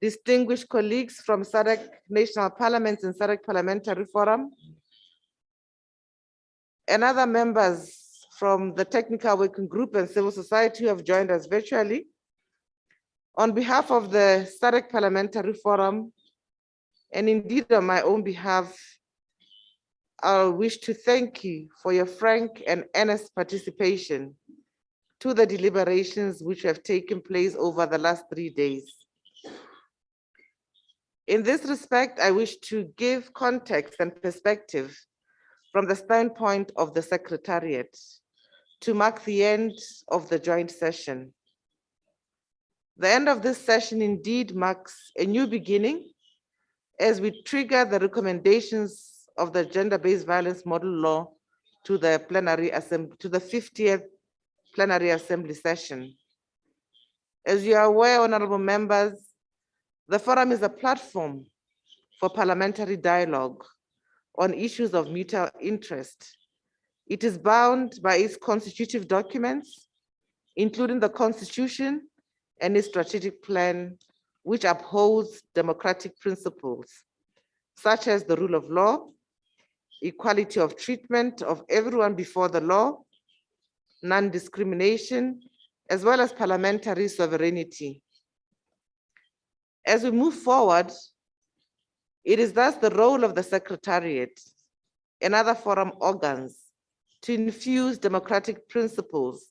distinguished colleagues from SADC National Parliaments and SADC Parliamentary Forum, and other members from the Technical Working Group and civil society who have joined us virtually. On behalf of the SADC Parliamentary Forum, and indeed on my own behalf, I wish to thank you for your frank and earnest participation to the deliberations which have taken place over the last 3 days. In this respect, I wish to give context and perspective from the standpoint of the Secretariat to mark the end of the joint session. The end of this session indeed marks a new beginning as we trigger the recommendations of the gender-based violence model law to the plenary assembly, to the 50th plenary assembly session. As you are aware, honorable members, the forum is a platform for parliamentary dialogue on issues of mutual interest. It is bound by its constitutive documents, including the Constitution and its strategic plan, which upholds democratic principles, such as the rule of law, equality of treatment of everyone before the law, non-discrimination, as well as parliamentary sovereignty. As we move forward, it is thus the role of the Secretariat and other forum organs to infuse democratic principles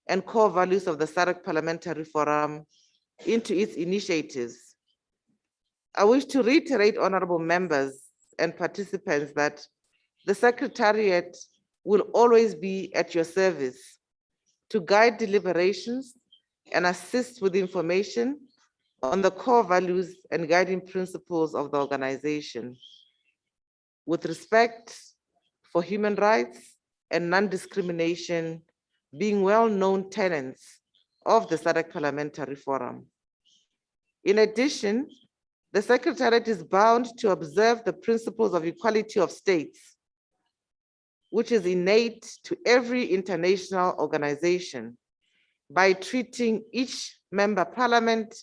and core values of the SADC Parliamentary Forum into its initiatives. I wish to reiterate, honorable members and participants, that the Secretariat will always be at your service to guide deliberations and assist with information on the core values and guiding principles of the organization, with respect for human rights and non-discrimination being well-known tenets of the SADC Parliamentary Forum. In addition, the Secretariat is bound to observe the principles of equality of states, which is innate to every international organization, by treating each member parliament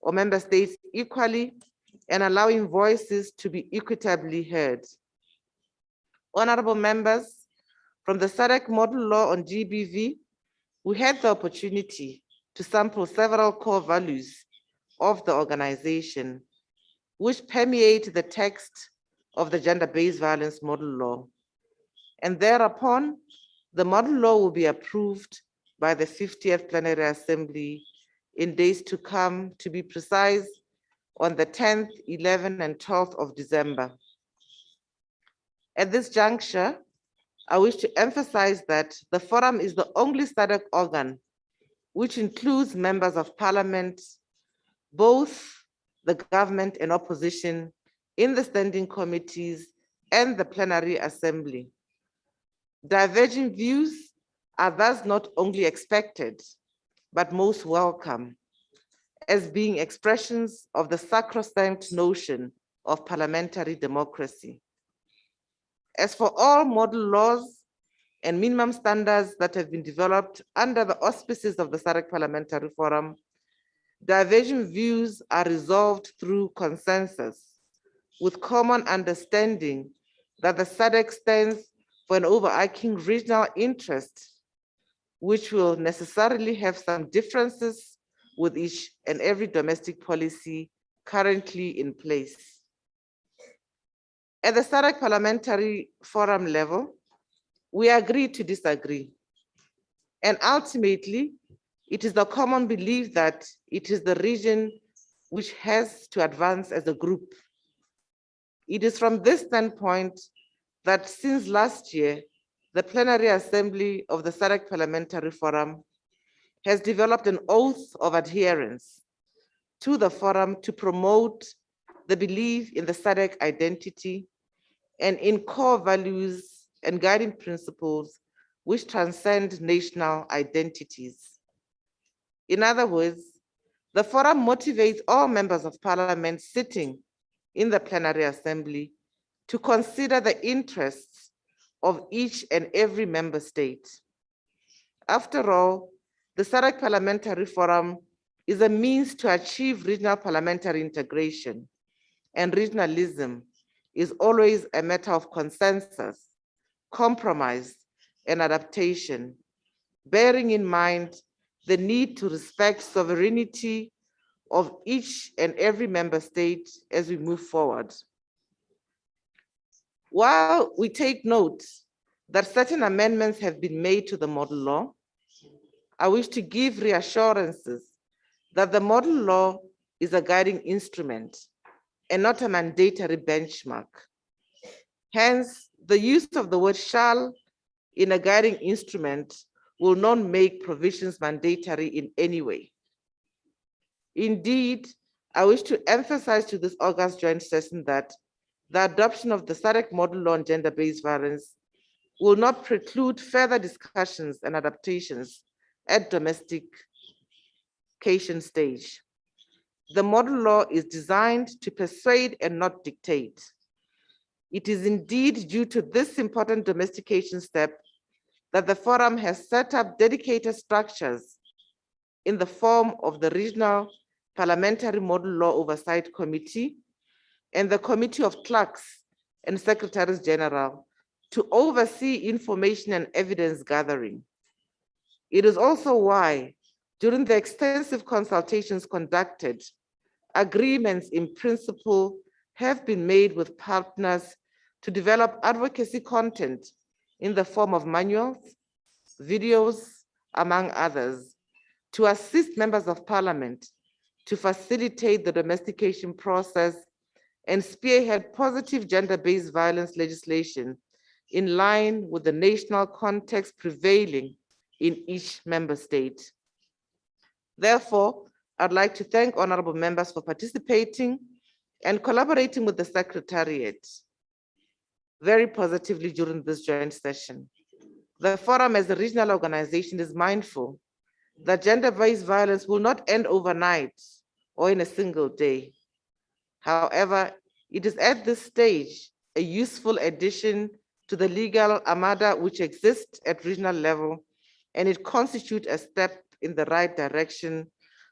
or member states equally and allowing voices to be equitably heard. Honorable members, from the SADC model law on GBV, we had the opportunity to sample several core values of the organization, which permeate the text of the gender-based violence model law. And thereupon, the model law will be approved by the 50th Plenary Assembly in days to come, to be precise, on the 10th, 11th, and 12th of December. At this juncture, I wish to emphasize that the forum is the only SADC organ which includes members of parliament, both the government and opposition, in the standing committees and the plenary assembly. Diverging views are thus not only expected, but most welcome, as being expressions of the sacrosanct notion of parliamentary democracy. As for all model laws and minimum standards that have been developed under the auspices of the SADC Parliamentary Forum, divergent views are resolved through consensus, with common understanding that the SADC stands for an overarching regional interest, which will necessarily have some differences with each and every domestic policy currently in place. At the SADC Parliamentary Forum level, we agree to disagree. And ultimately, it is the common belief that it is the region which has to advance as a group. It is from this standpoint that since last year, the Plenary Assembly of the SADC Parliamentary Forum has developed an oath of adherence to the forum to promote the belief in the SADC identity and in core values and guiding principles which transcend national identities. In other words, the forum motivates all members of parliament sitting in the plenary assembly to consider the interests of each and every member state. After all, the SADC Parliamentary Forum is a means to achieve regional parliamentary integration, and regionalism is always a matter of consensus, compromise, and adaptation, bearing in mind the need to respect sovereignty of each and every member state as we move forward. While we take note that certain amendments have been made to the model law, I wish to give reassurances that the model law is a guiding instrument and not a mandatory benchmark. Hence, the use of the word shall in a guiding instrument will not make provisions mandatory in any way. Indeed, I wish to emphasize to this August joint session that the adoption of the SADC model law on gender-based violence will not preclude further discussions and adaptations at domestication stage. The model law is designed to persuade and not dictate. It is indeed due to this important domestication step that the forum has set up dedicated structures in the form of the Regional Parliamentary Model Law Oversight Committee and the Committee of Clerks and Secretaries General to oversee information and evidence gathering. It is also why, during the extensive consultations conducted, agreements in principle have been made with partners to develop advocacy content in the form of manuals, videos, among others, to assist members of parliament to facilitate the domestication process and spearhead positive gender-based violence legislation in line with the national context prevailing in each member state. Therefore, I'd like to thank honorable members for participating and collaborating with the Secretariat very positively during this joint session. The forum as a regional organization is mindful that gender-based violence will not end overnight or in a single day. However, it is at this stage a useful addition to the legal armada which exists at regional level, and it constitutes a step in the right direction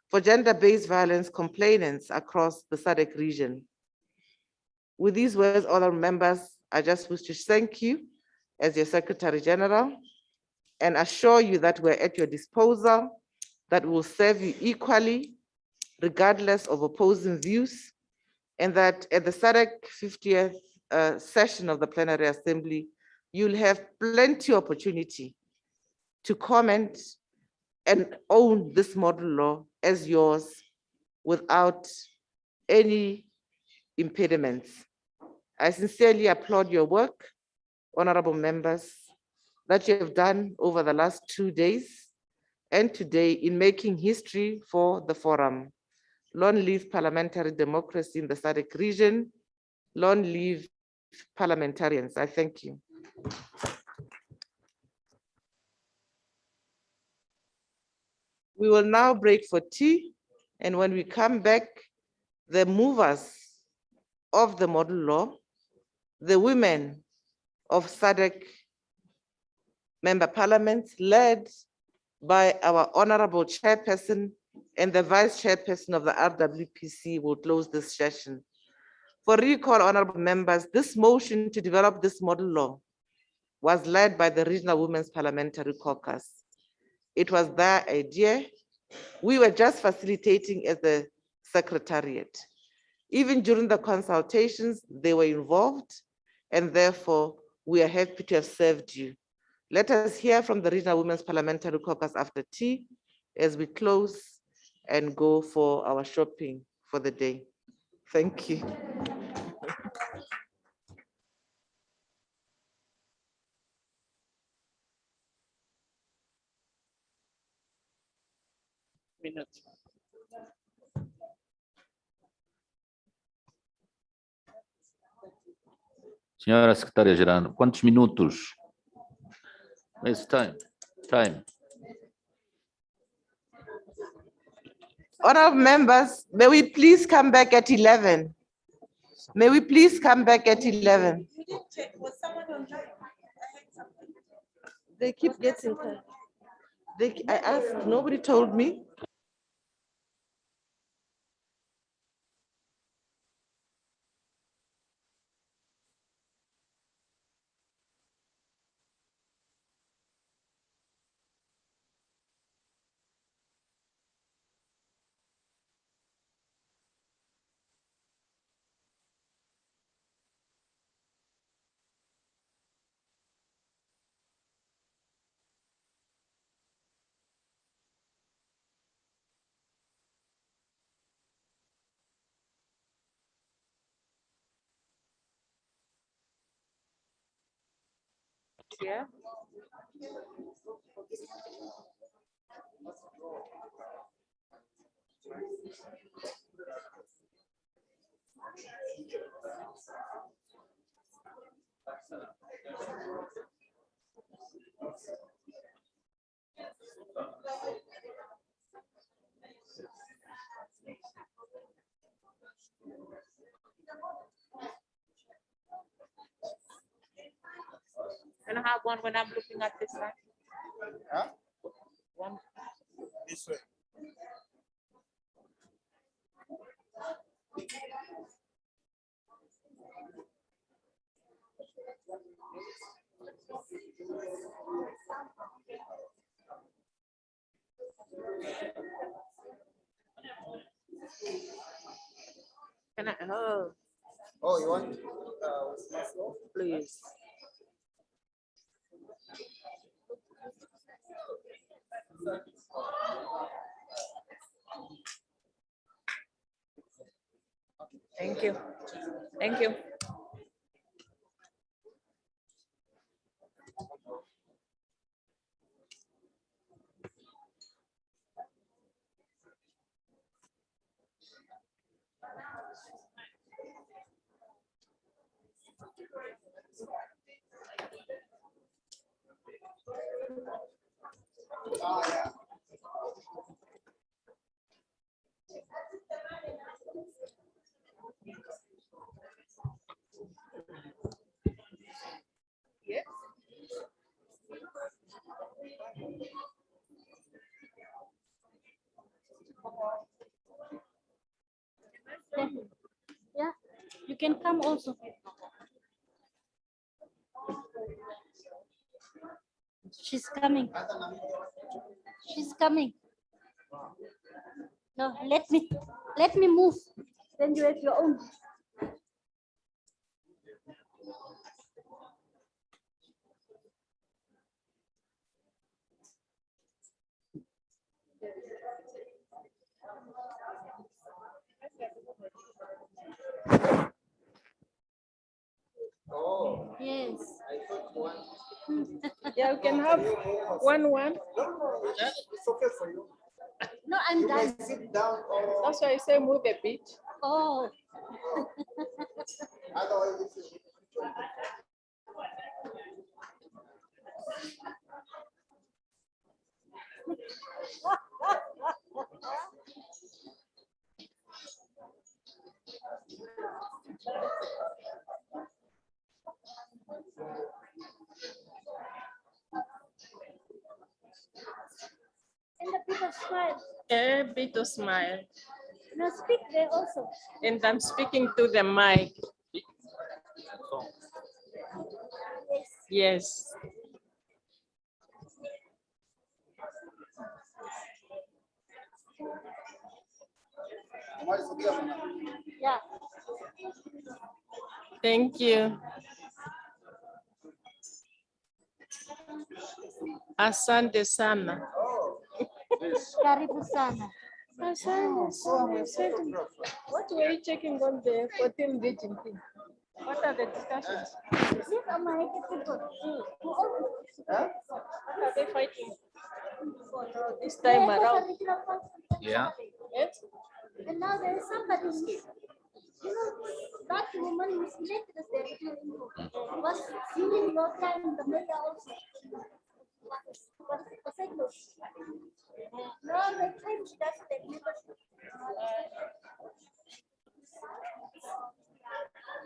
for gender-based violence complainants across the SADC region. With these words, honorable members, I just wish to thank you as your Secretary General and assure you that we're at your disposal, that will serve you equally, regardless of opposing views, and that at the SADC 50th session of the Plenary Assembly, you'll have plenty of opportunity to comment and own this model law as yours without any impediments. I sincerely applaud your work, honorable members, that you have done over the last 2 days and today in making history for the forum. Long live parliamentary democracy in the SADC region. Long live parliamentarians. I thank you. We will now break for tea, and when we come back, the movers of the model law, the women of SADC member parliaments led by our honorable chairperson, and the vice chairperson of the RWPC will close this session. For recall, honorable members, this motion to develop this model law was led by the Regional Women's Parliamentary Caucus. It was their idea. We were just facilitating as the secretariat. Even during the consultations, they were involved, and therefore we are happy to have served you. Let us hear from the Regional Women's Parliamentary Caucus after tea as we close and go for our shopping for the day. Thank you. Minutes. Senhora secretária-geral, quantos minutos? It's time. Time. Honorable members, may we please come back at 11? May we please come back at 11? They keep getting. I asked, nobody told me. Yeah. Can I have one when I'm looking at this side? Huh? One. This way. Can I? Oh, you want? Please. Thank you. Thank you. Yes. Yeah, you can come also. She's coming. She's coming. No, let me move. Then you have your own. Yes. Yeah, we can have one. It's okay for you. No, I'm done. Sit down or That's why I say move a bit. Oh. otherwise it's And the people smile. A bit of smile. Now speak there also. And I'm speaking to the mic. Yes. Yeah. Thank you. Asante sana. Karibu sana. Asante sana. What were you checking on the 14 region thing? What are the discussions? These are my people. Who always What are they fighting for this time around? Yeah. Yes? And now there is somebody who's, you know, that woman who's elected as the regional info was during your time, the mayor also. Was it no? No, the time she does the membership.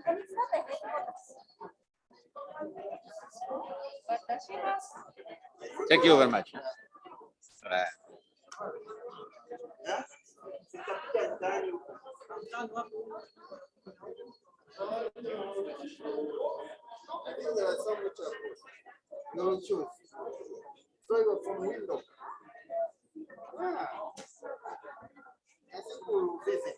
And it's not a headquarters. But does she have? Thank you very much. No choice. So you go from window. I think we'll visit.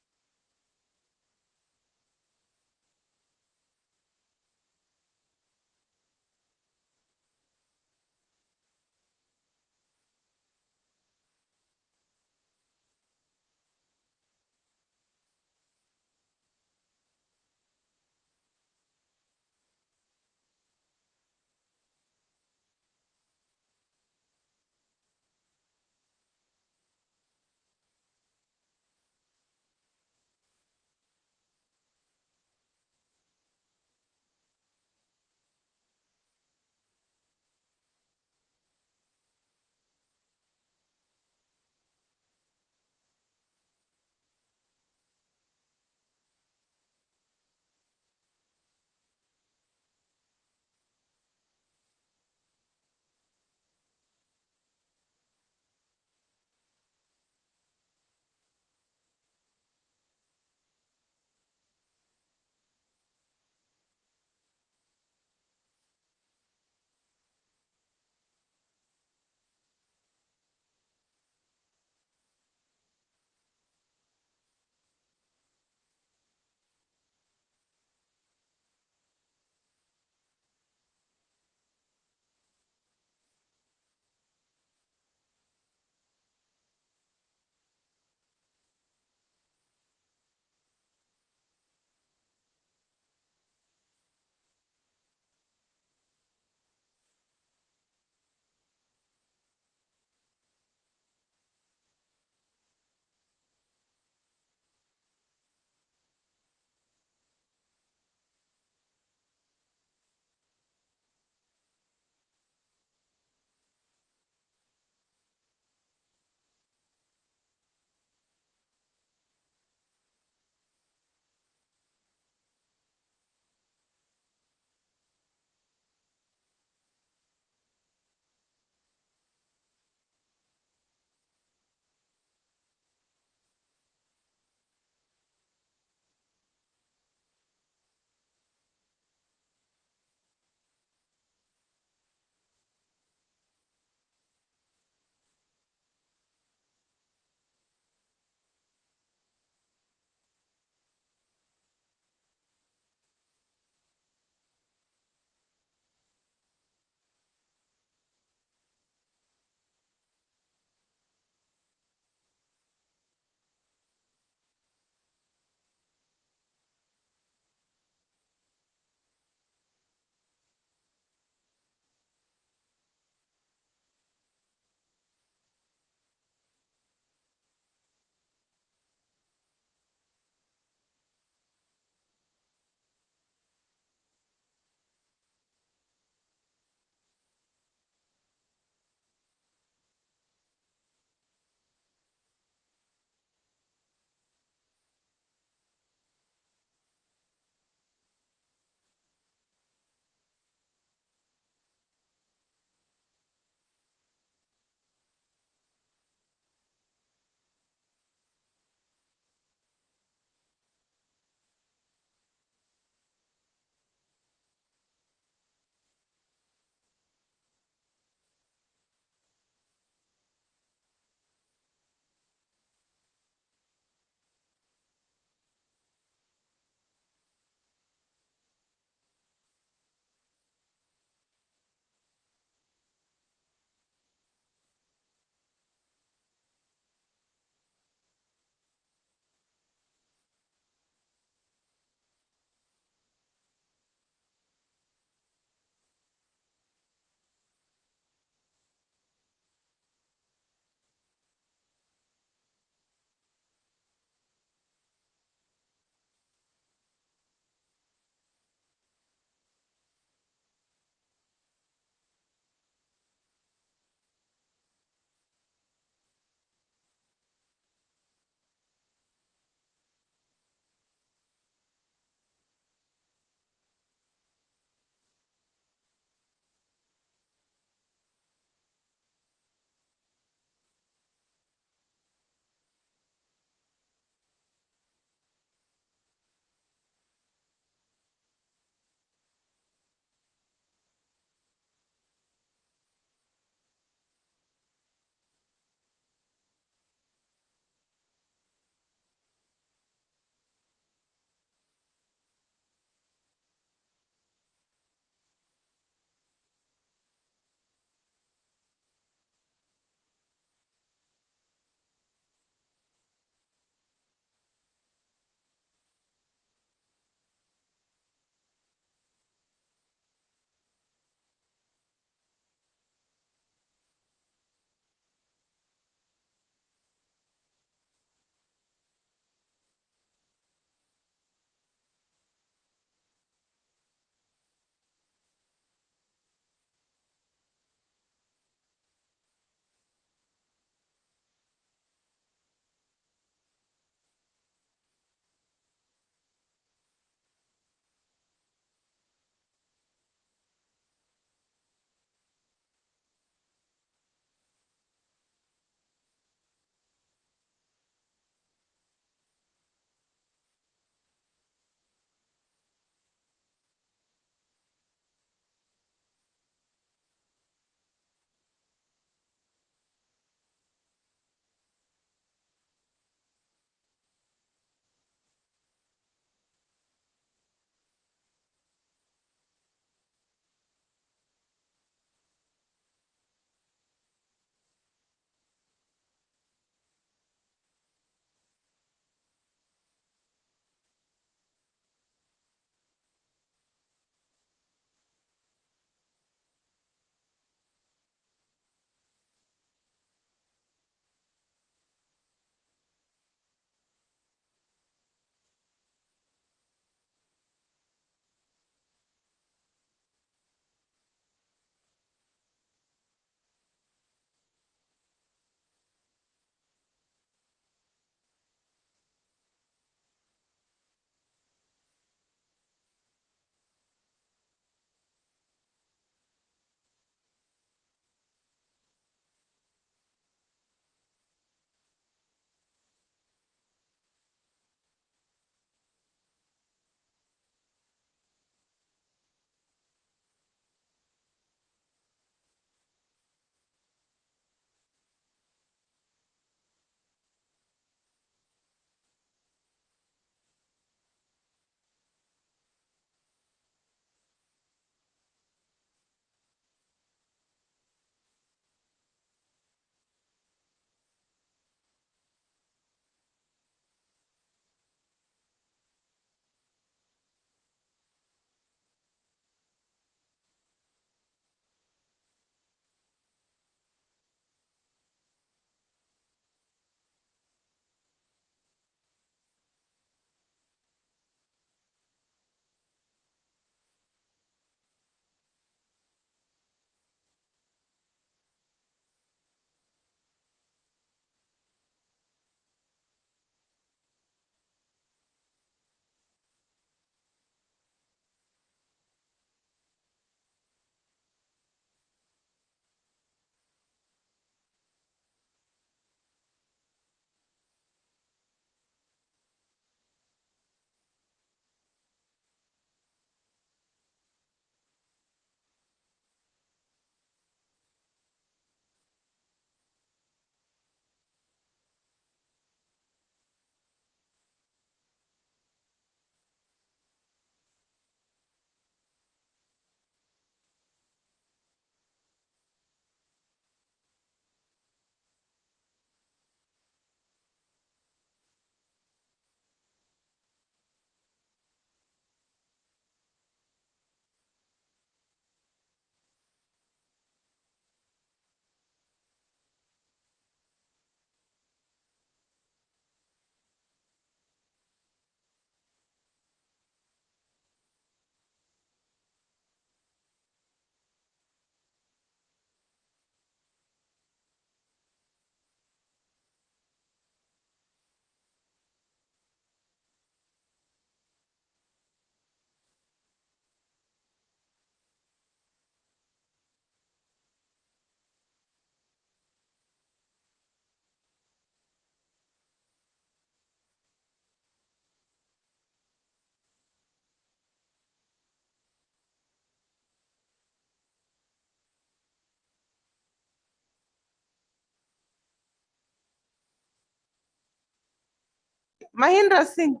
Mahindra Singh.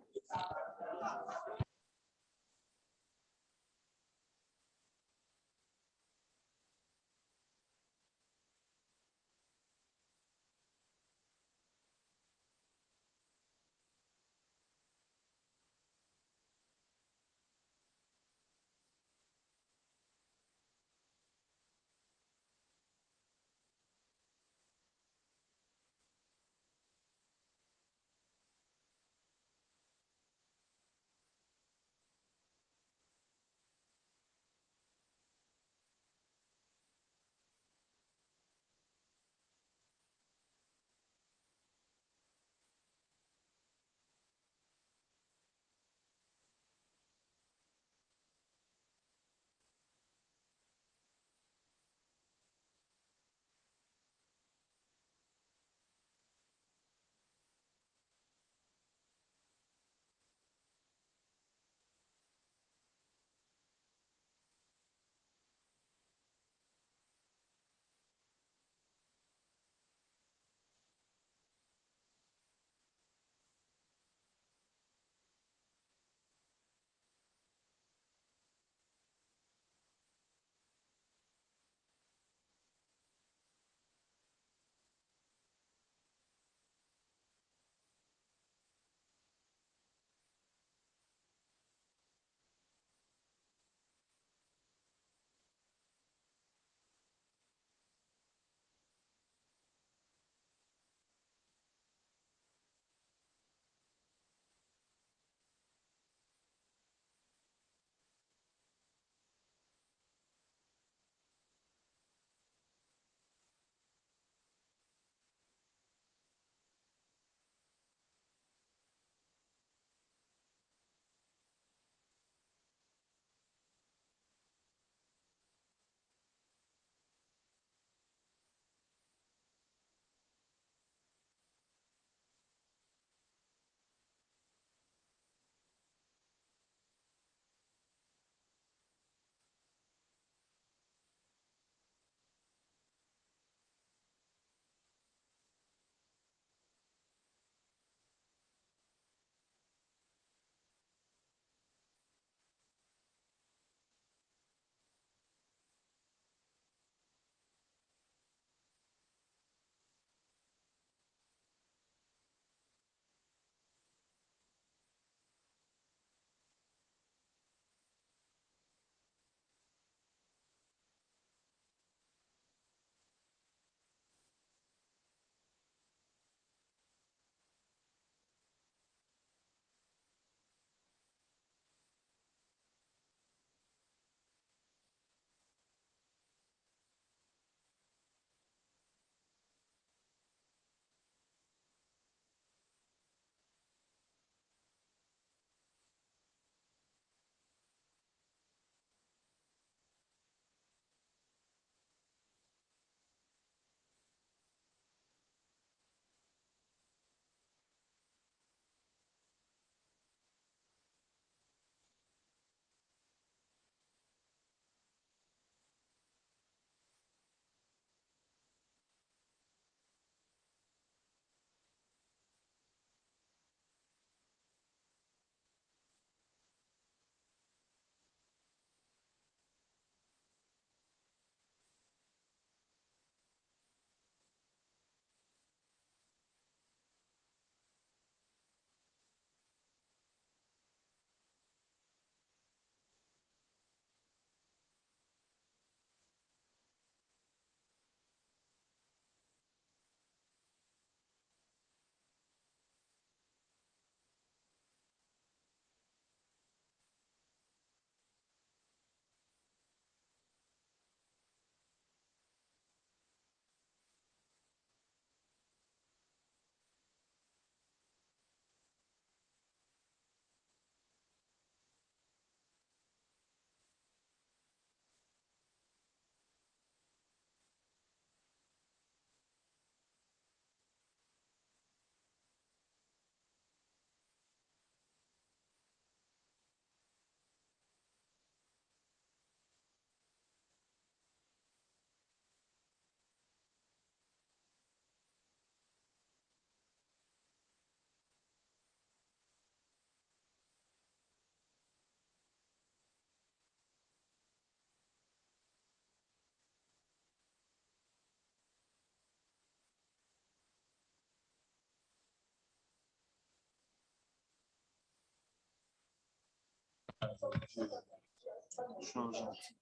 change un petit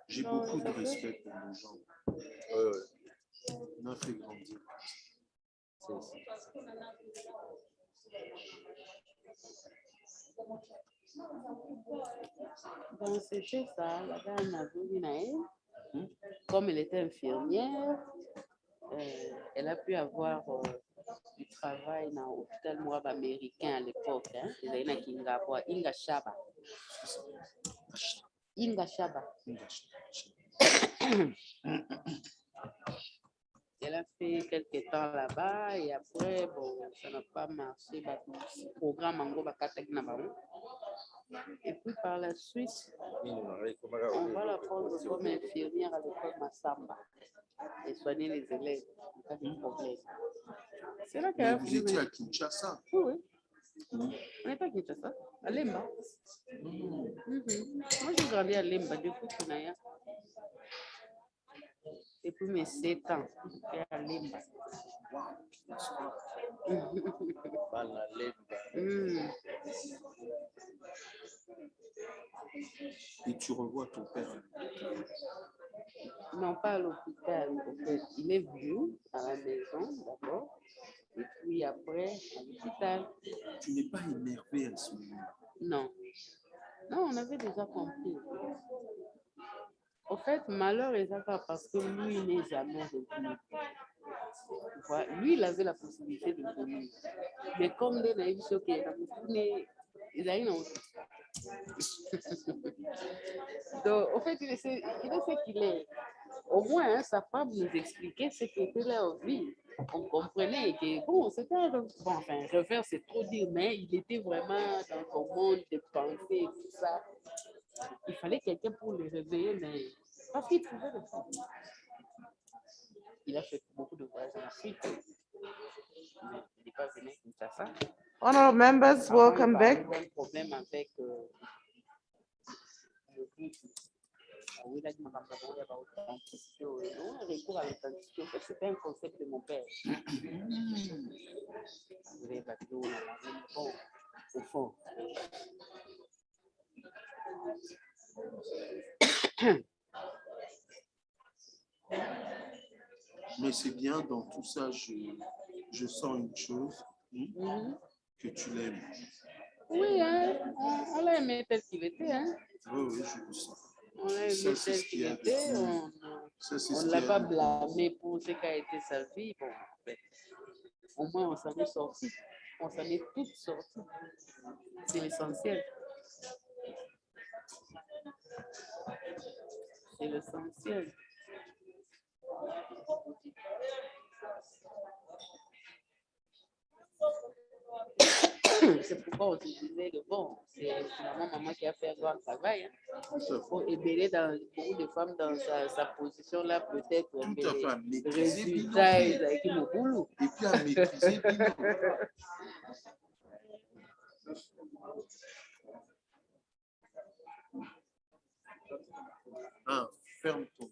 J'ai beaucoup de respect pour les gens. On a fait grandir. Donc, c'était ça, la dame a vu Naël. Comme elle était infirmière, elle a pu avoir du travail dans l'hôpital Moab américain à l'époque. Hein. Inga Shaba. Inga Shaba. Elle a fait quelques temps là-bas et après, bon, ça n'a pas marché. Le programme en gros, et puis par la suite, on va la prendre comme infirmière à l'école Massamba et soigner les élèves. Pas de problème. C'est là qu'elle a Vous étiez à Kinshasa? Oui, oui. On n'est pas à Kinshasa, à Lemba. Moi, j'ai grandi à Lemba depuis Kunaya. Depuis mes 7 ans, j'étais à Lemba. Et tu revois ton père? Non, pas à l'hôpital. En fait, il est venu à la maison d'abord, et puis après à l'hôpital. Tu n'es pas énervé à ce moment? Non. Non, on avait déjà compris. En fait, malheur est ça parce que lui n'est jamais revenu. Lui, il avait la possibilité de venir. Mais comme des naïfs, ils arrivent dans donc, en fait, il est ce qu'il est. Au moins, hein, sa femme nous expliquait ce qu'était leur vie. On comprenait que, bon, c'était un revers, c'est trop dire, mais il était vraiment dans son monde de pensée et tout ça. Il fallait quelqu'un pour le réveiller, mais parce qu'il trouvait le fond. Il a fait beaucoup de voyages en Afrique. Mais il n'est pas venu à Kinshasa. Honorable members, welcome back. Il y a un problème avec c'était un concept de mon père. Bon, au fond. Mais c'est bien, dans tout ça, je sens une chose, que tu l'aimes. Oui, hein, on l'a aimé tel qu'il était. Hein. Oui, je le sens. On l'a aimé tel qu'il était. On ne l'a pas blâmé pour ce qu'a été sa vie. Bon, ben, au moins, on s'en est sorti. On s'en est toutes sorties. C'est l'essentiel. C'est l'essentiel. C'est pourquoi on se disait que bon, c'est finalement maman qui a fait un grand travail. Hein. Pour aider beaucoup de femmes dans sa position là, peut-être. Résultat, avec mon boulot. Et puis à maîtriser ferme ton.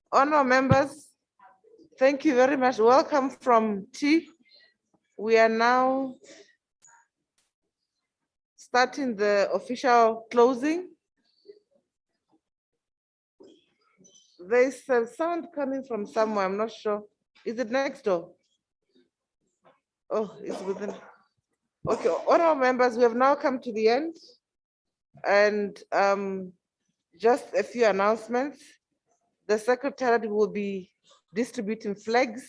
Honorable members, thank you very much. Welcome from T. We are now starting the official closing. There's a sound coming from somewhere, I'm not sure. Is it next door? Oh, it's within. Okay, honorable members, we have now come to the end. And just a few announcements. The secretariat will be distributing flags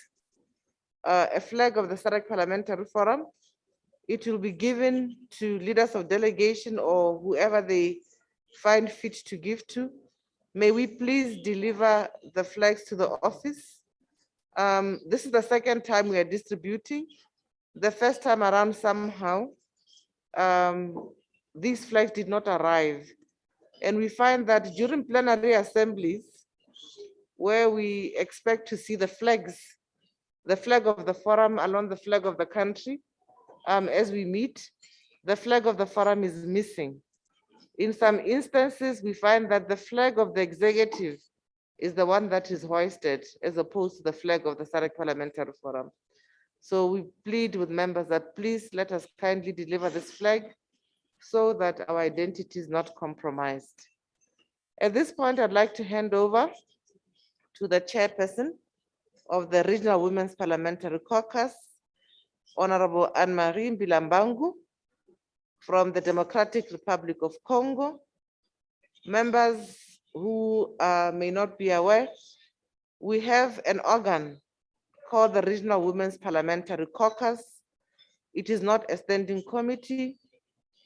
a flag of the SADC Parliamentary Forum. It will be given to leaders of delegation or whoever they find fit to give to. May we please deliver the flags to the office. This is the second time we are distributing. The first time around somehow, these flags did not arrive. And we find that during plenary assemblies, where we expect to see the flags, the flag of the forum along the flag of the country, as we meet, the flag of the forum is missing. In some instances, we find that the flag of the executive is the one that is hoisted as opposed to the flag of the SADC Parliamentary Forum. So we plead with members that please let us kindly deliver this flag so that our identity is not compromised. At this point, I'd like to hand over to the chairperson of the Regional Women's Parliamentary Caucus, Honorable Anne-Marie Mbilambangu from the Democratic Republic of Congo. Members who may not be aware, we have an organ called the Regional Women's Parliamentary Caucus. It is not a standing committee.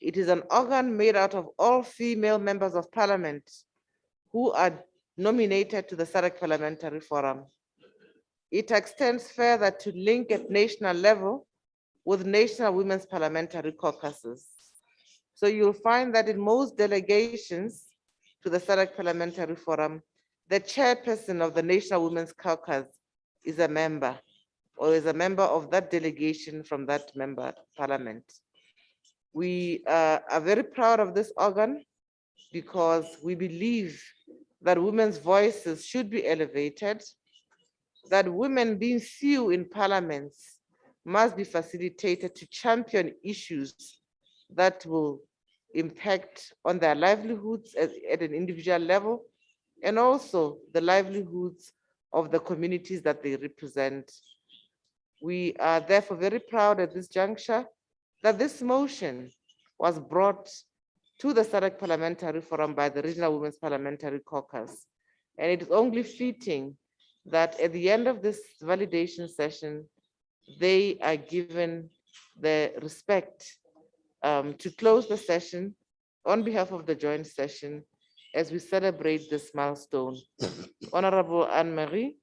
It is an organ made out of all female members of parliament who are nominated to the SADC Parliamentary Forum. It extends further to link at national level with national women's parliamentary caucuses. So you'll find that in most delegations to the SADC Parliamentary Forum, the chairperson of the National Women's Caucus is a member or is a member of that delegation from that member parliament. We are very proud of this organ because we believe that women's voices should be elevated, that women being few in parliaments must be facilitated to champion issues that will impact on their livelihoods at an individual level, and also the livelihoods of the communities that they represent. We are therefore very proud at this juncture that this motion was brought to the SADC Parliamentary Forum by the Regional Women's Parliamentary Caucus. And it is only fitting that at the end of this validation session, they are given the respect to close the session on behalf of the joint session as we celebrate this milestone. Honorable Anne-Marie,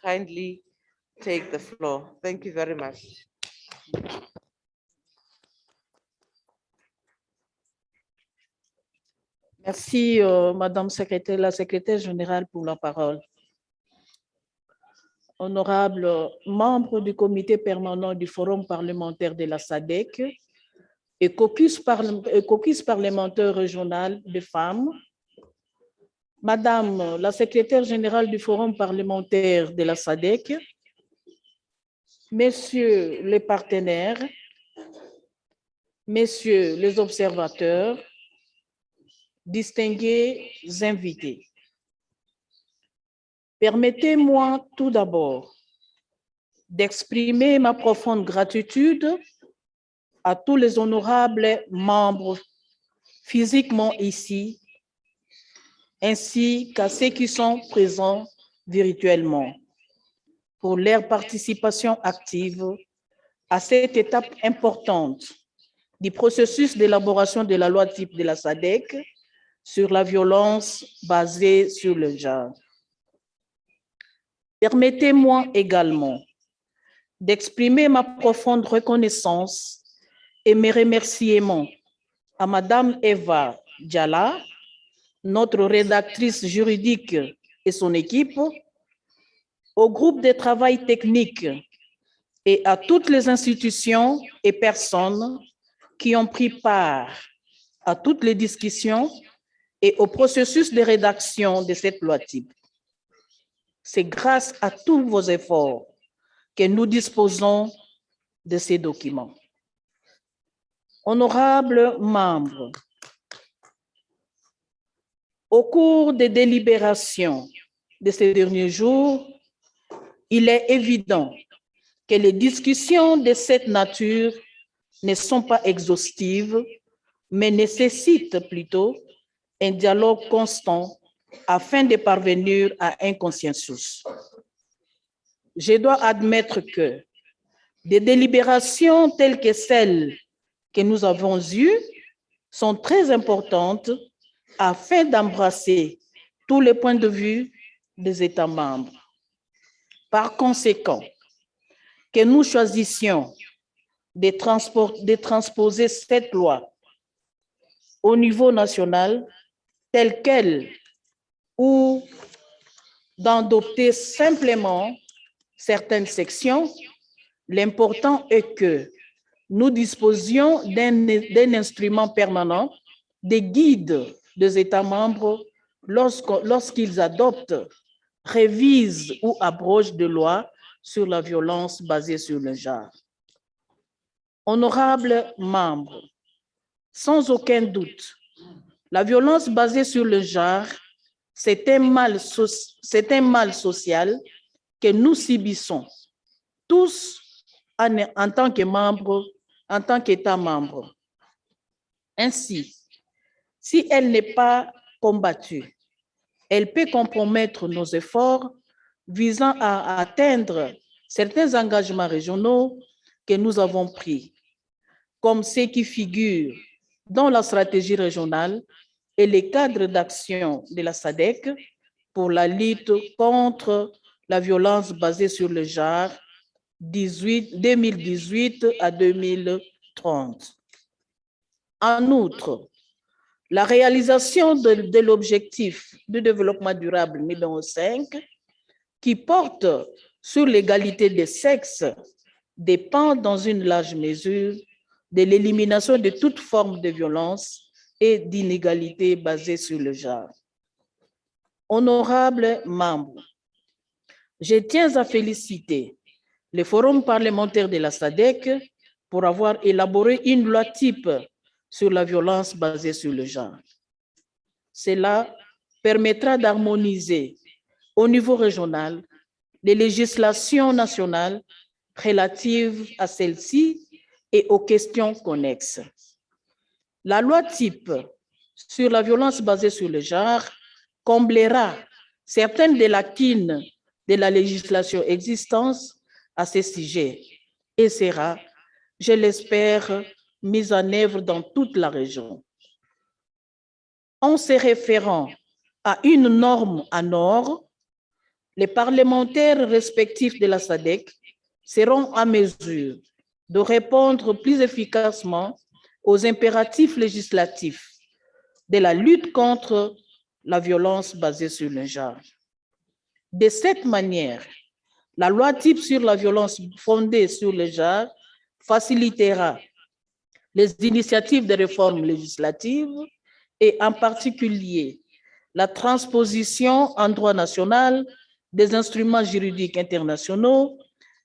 kindly take the floor. Thank you very much. Merci, Madame la secrétaire générale, pour la parole. Honorables membres du comité permanent du Forum parlementaire de la SADC et caucus parlementaire régional des femmes, Madame la secrétaire générale du Forum parlementaire de la SADC, Messieurs les partenaires, Messieurs les observateurs, distingués invités. Permettez-moi tout d'abord d'exprimer ma profonde gratitude à tous les honorables membres physiquement ici, ainsi qu'à ceux qui sont présents virtuellement, pour leur participation active à cette étape importante du processus d'élaboration de la loi type de la SADC sur la violence basée sur le genre. Permettez-moi également d'exprimer ma profonde reconnaissance et mes remerciements à Madame Eva Diala, notre rédactrice juridique et son équipe, au groupe de travail technique et à toutes les institutions et personnes qui ont pris part à toutes les discussions et au processus de rédaction de cette loi type. C'est grâce à tous vos efforts que nous disposons de ces documents. Honorables membres, au cours des délibérations de ces derniers jours, il est évident que les discussions de cette nature ne sont pas exhaustives, mais nécessitent plutôt un dialogue constant afin de parvenir à un consensus. je dois admettre que des délibérations telles que celles que nous avons eues sont très importantes afin d'embrasser tous les points de vue des États membres. Par conséquent, que nous choisissions de transposer cette loi au niveau national telle qu'elle ou d'adopter simplement certaines sections, l'important est que nous disposions d'un instrument permanent, des guides des États membres lorsqu'ils adoptent, révisent ou abrogent des lois sur la violence basée sur le genre. Honorables membres, sans aucun doute, la violence basée sur le genre, c'est un mal social que nous subissons tous en tant que membres, en tant qu'État membre. Ainsi, si elle n'est pas combattue, elle peut compromettre nos efforts visant à atteindre certains engagements régionaux que nous avons pris, comme ceux qui figurent dans la stratégie régionale et les cadres d'action de la SADC pour la lutte contre la violence basée sur le genre 2018 à 2030. En outre, la réalisation de l'objectif de développement durable numéro 5, qui porte sur l'égalité des sexes, dépend dans une large mesure de l'élimination de toute forme de violence et d'inégalité basée sur le genre. Honorables membres, je tiens à féliciter le Forum parlementaire de la SADC pour avoir élaboré une loi type sur la violence basée sur le genre. Cela permettra d'harmoniser au niveau régional les législations nationales relatives à celle-ci et aux questions connexes. La loi type sur la violence basée sur le genre comblera certaines des lacunes de la législation existante à ce sujet et sera, je l'espère, mise en œuvre dans toute la région. En se référant à une norme en or, les parlementaires respectifs de la SADC seront à mesure de répondre plus efficacement aux impératifs législatifs de la lutte contre la violence basée sur le genre. De cette manière, la loi type sur la violence fondée sur le genre facilitera les initiatives de réforme législative et en particulier la transposition en droit national des instruments juridiques internationaux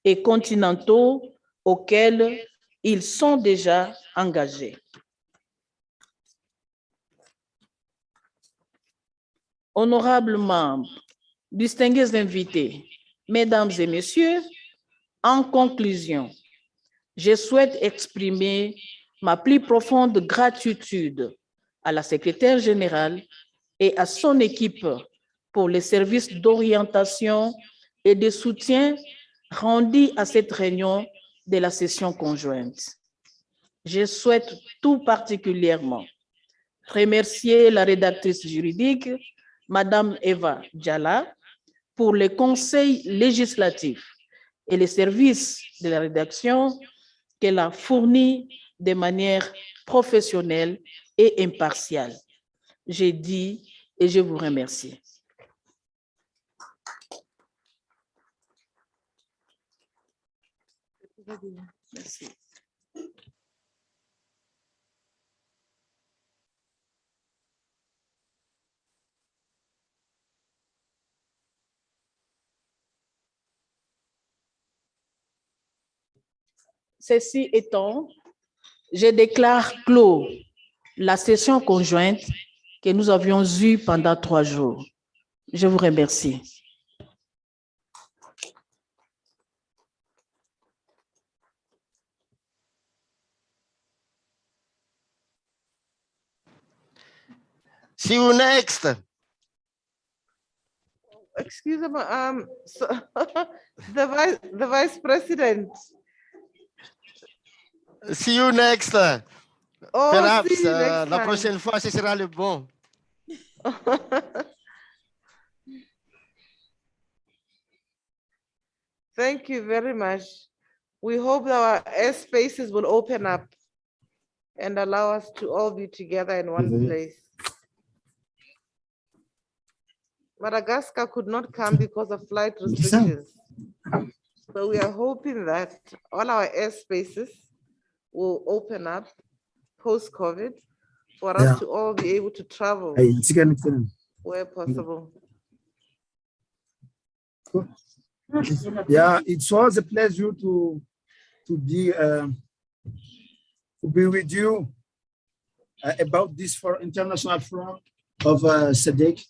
et continentaux auxquels ils sont déjà engagés. Honorables membres, distingués invités, mesdames et messieurs, en conclusion, je souhaite exprimer ma plus profonde gratitude à la secrétaire générale et à son équipe pour les services d'orientation et de soutien rendus à cette réunion de la session conjointe. Je souhaite tout particulièrement remercier la rédactrice juridique, Madame Eva Djala, pour les conseils législatifs et les services de la rédaction qu'elle a fournis de manière professionnelle et impartiale. J'ai dit et je vous remercie. Merci. Ceci étant, je déclare clos la session conjointe que nous avions eue pendant 3 jours. Je vous remercie. See you next. excuse me, so the vice president. See you next. Oh, Perhaps see you next la time. prochaine fois, ce sera le bon. Thank you very much. We hope that our airspaces will open up and allow us to all be together in one place. Madagascar could not come because of flight restrictions. So we are hoping that all our airspaces will open up post-COVID for us to all be able to travel where possible. Yeah, it was a pleasure to be with you about this for international forum of SADC,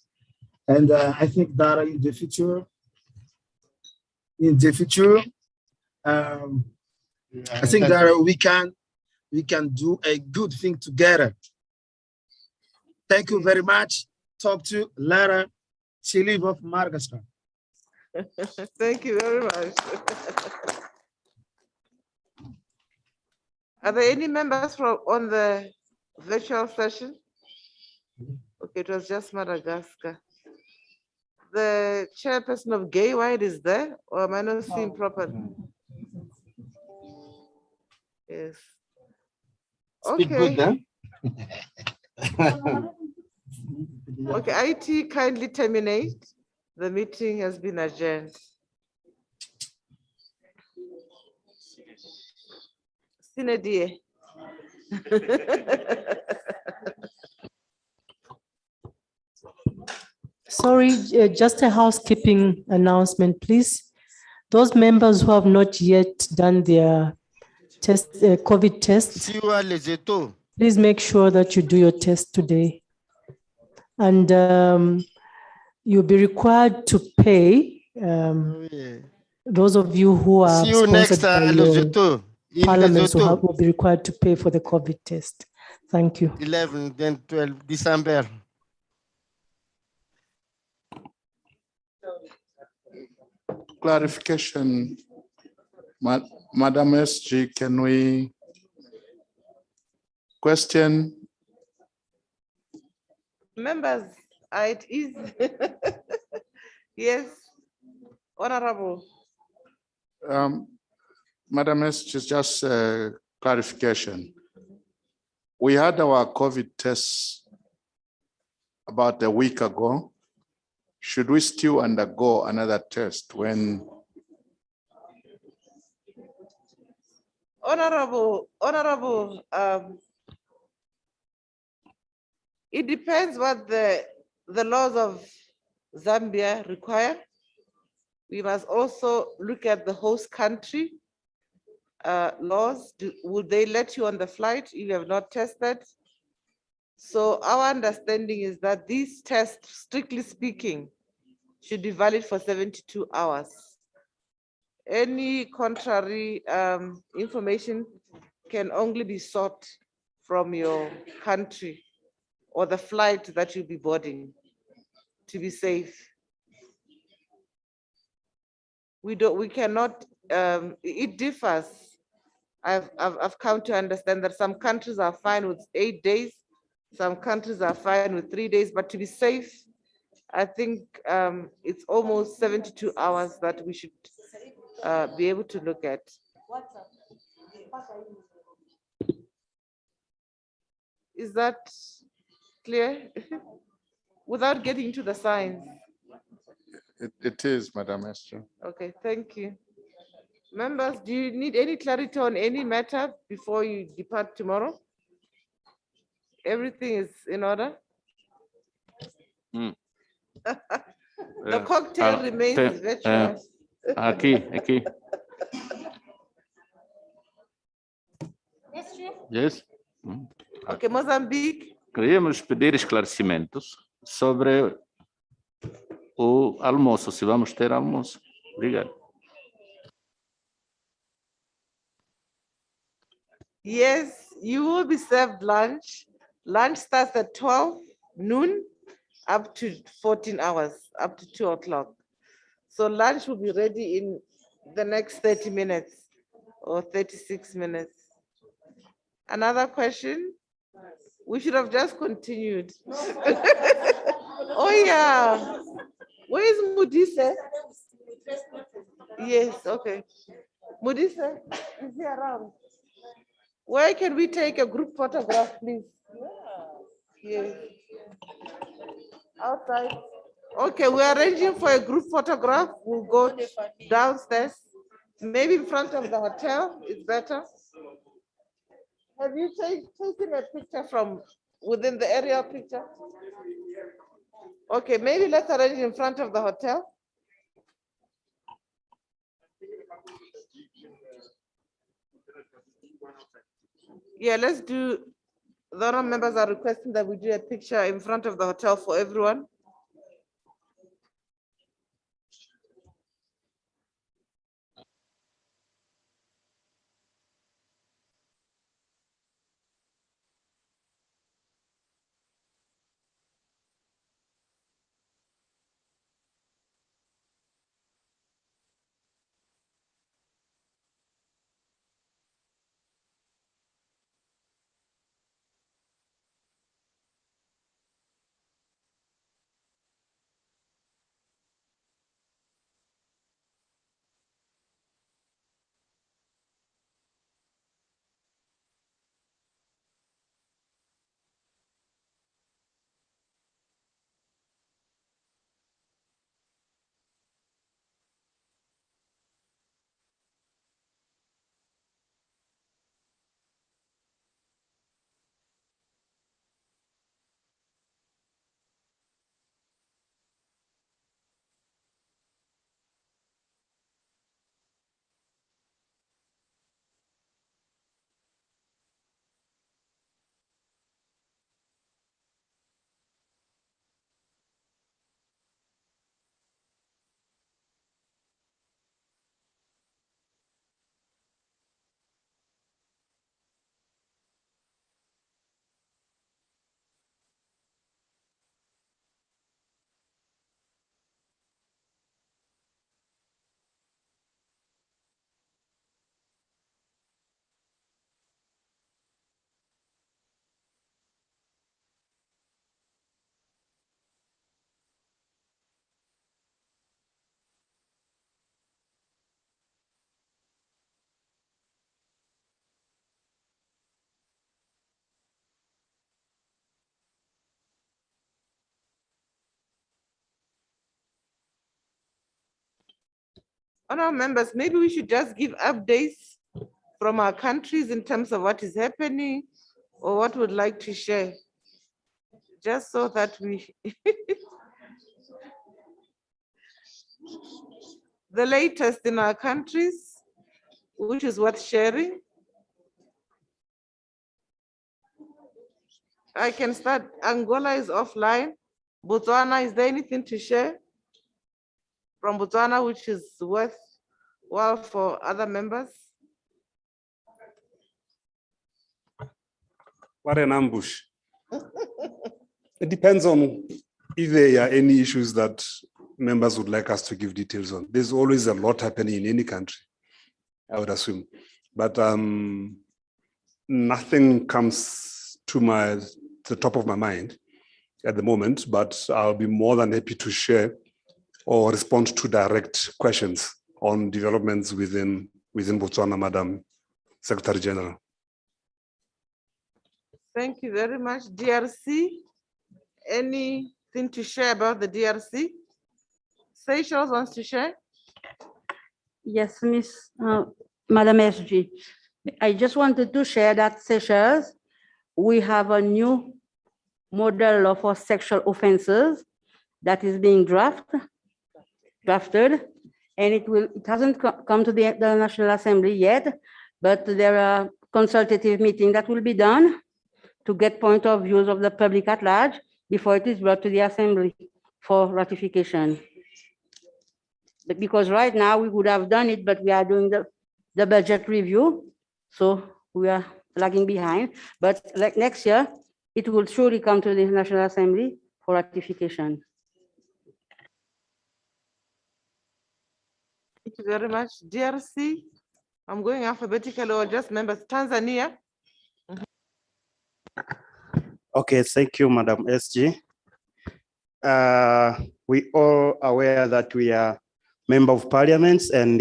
and I think that in the future, I think that we can do a good thing together. Thank you very much. Talk to Lara Chiliv of Madagascar. Thank you very much. Are there any members from on the virtual session? Okay, it was just Madagascar. The chairperson of Gay Wide is there, or am I not seeing properly? Yes. Speak good, Okay. huh? Okay, IT kindly terminate. The meeting has been adjourned. Sinedie. Sorry, just a housekeeping announcement, please. Those members who have not yet done their test, COVID test, please make sure that you do your test today. And you'll be required to pay, those of you who are See you next, sponsored by your Lesotho. In parliaments Lesotho. will be required to pay for the COVID test. Thank you. 11, then 12 December. Clarification, Madam SG, can we question? Members, it is. Yes, Honorable. Madam SG, just clarification. We had our COVID tests about a week ago. Should we still undergo another test when? Honorable, it depends what the laws of Zambia require. We must also look at the host country laws. Would they let you on the flight if you have not tested? So our understanding is that these tests, strictly speaking, should be valid for 72 hours. Any contrary information can only be sought from your country or the flight that you'll be boarding to be safe. We cannot, it differs. I've come to understand that some countries are fine with 8 days, some countries are fine with 3 days, but to be safe, I think it's almost 72 hours that we should be able to look at. Is that clear? Without getting into the science. It is, Madam Esther. Okay, thank you. Members, do you need any clarity on any matter before you depart tomorrow? Everything is in order? The cocktail remains virtual. Aqui. Yes. Okay, Mozambique. Queríamos pedir esclarecimentos sobre o almoço, se vamos ter almoço. Obrigado. Yes, you will be served lunch. Lunch starts at 12 noon up to 14 hours, up to 2 o'clock. So lunch will be ready in the next 30 minutes or 36 minutes. Another question? We should have just continued. Oh yeah. Where is Mudise? Yes, okay. Mudise, is he around? Where can we take a group photograph, please? Yes. Outside. Okay, we're arranging for a group photograph. We'll go downstairs. Maybe in front of the hotel is better. Have you taken a picture from within the area picture? Okay, maybe let's arrange in front of the hotel. Yeah, let's do, the other members are requesting that we do a picture in front of the hotel for everyone. Honourable members, maybe we should just give updates from our countries in terms of what is happening or what we'd like to share, just so that we the latest in our countries, which is worth sharing. I can start. Angola is offline. Botswana, is there anything to share from Botswana which is worthwhile for other members? What an ambush. It depends on if there are any issues that members would like us to give details on. There's always a lot happening in any country, I would assume. But nothing comes to the top of my mind at the moment, but I'll be more than happy to share or respond to direct questions on developments within Botswana, Madam Secretary General. Thank you very much. DRC, anything to share about the DRC? Seychelles wants to share? Yes, Madam SG. I just wanted to share that Seychelles, we have a new model law for sexual offenses that is being drafted, and it hasn't come to the National Assembly yet, but there are consultative meetings that will be done to get point of views of the public at large before it is brought to the Assembly for ratification. But because right now we would have done it, but we are doing the budget review, so we are lagging behind. But like next year, it will surely come to the National Assembly for ratification. Thank you very much. DRC, I'm going alphabetically or just members. Tanzania. Okay, thank you, Madam SG. We all aware that we are member of parliaments and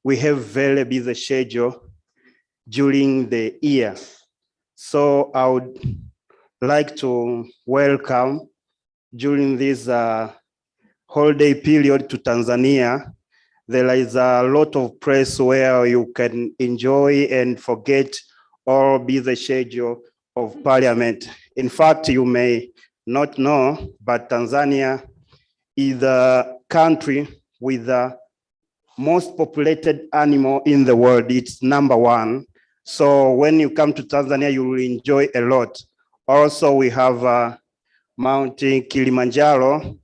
we have very busy schedule during the year. So I would like to welcome during this holiday period to Tanzania. There is a lot of place where you can enjoy and forget all busy schedule of parliament. In fact, you may not know, but Tanzania is the country with the most populated animal in the world. It's #1. So when you come to Tanzania, you will enjoy a lot. Also, we have Mountain Kilimanjaro,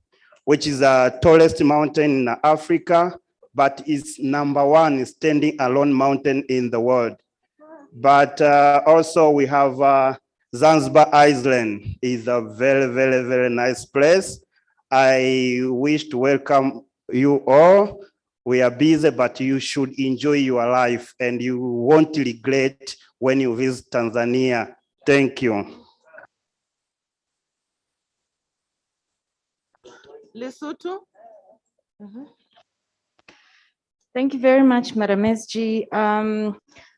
which is the tallest mountain in Africa, but it's #1 standing alone mountain in the world. But also we have Zanzibar Island is a very, very, very nice place. I wish to welcome you all. We are busy, but you should enjoy your life and you won't regret when you visit Tanzania. Thank you. Lesotho. Thank you very much, Madam SG.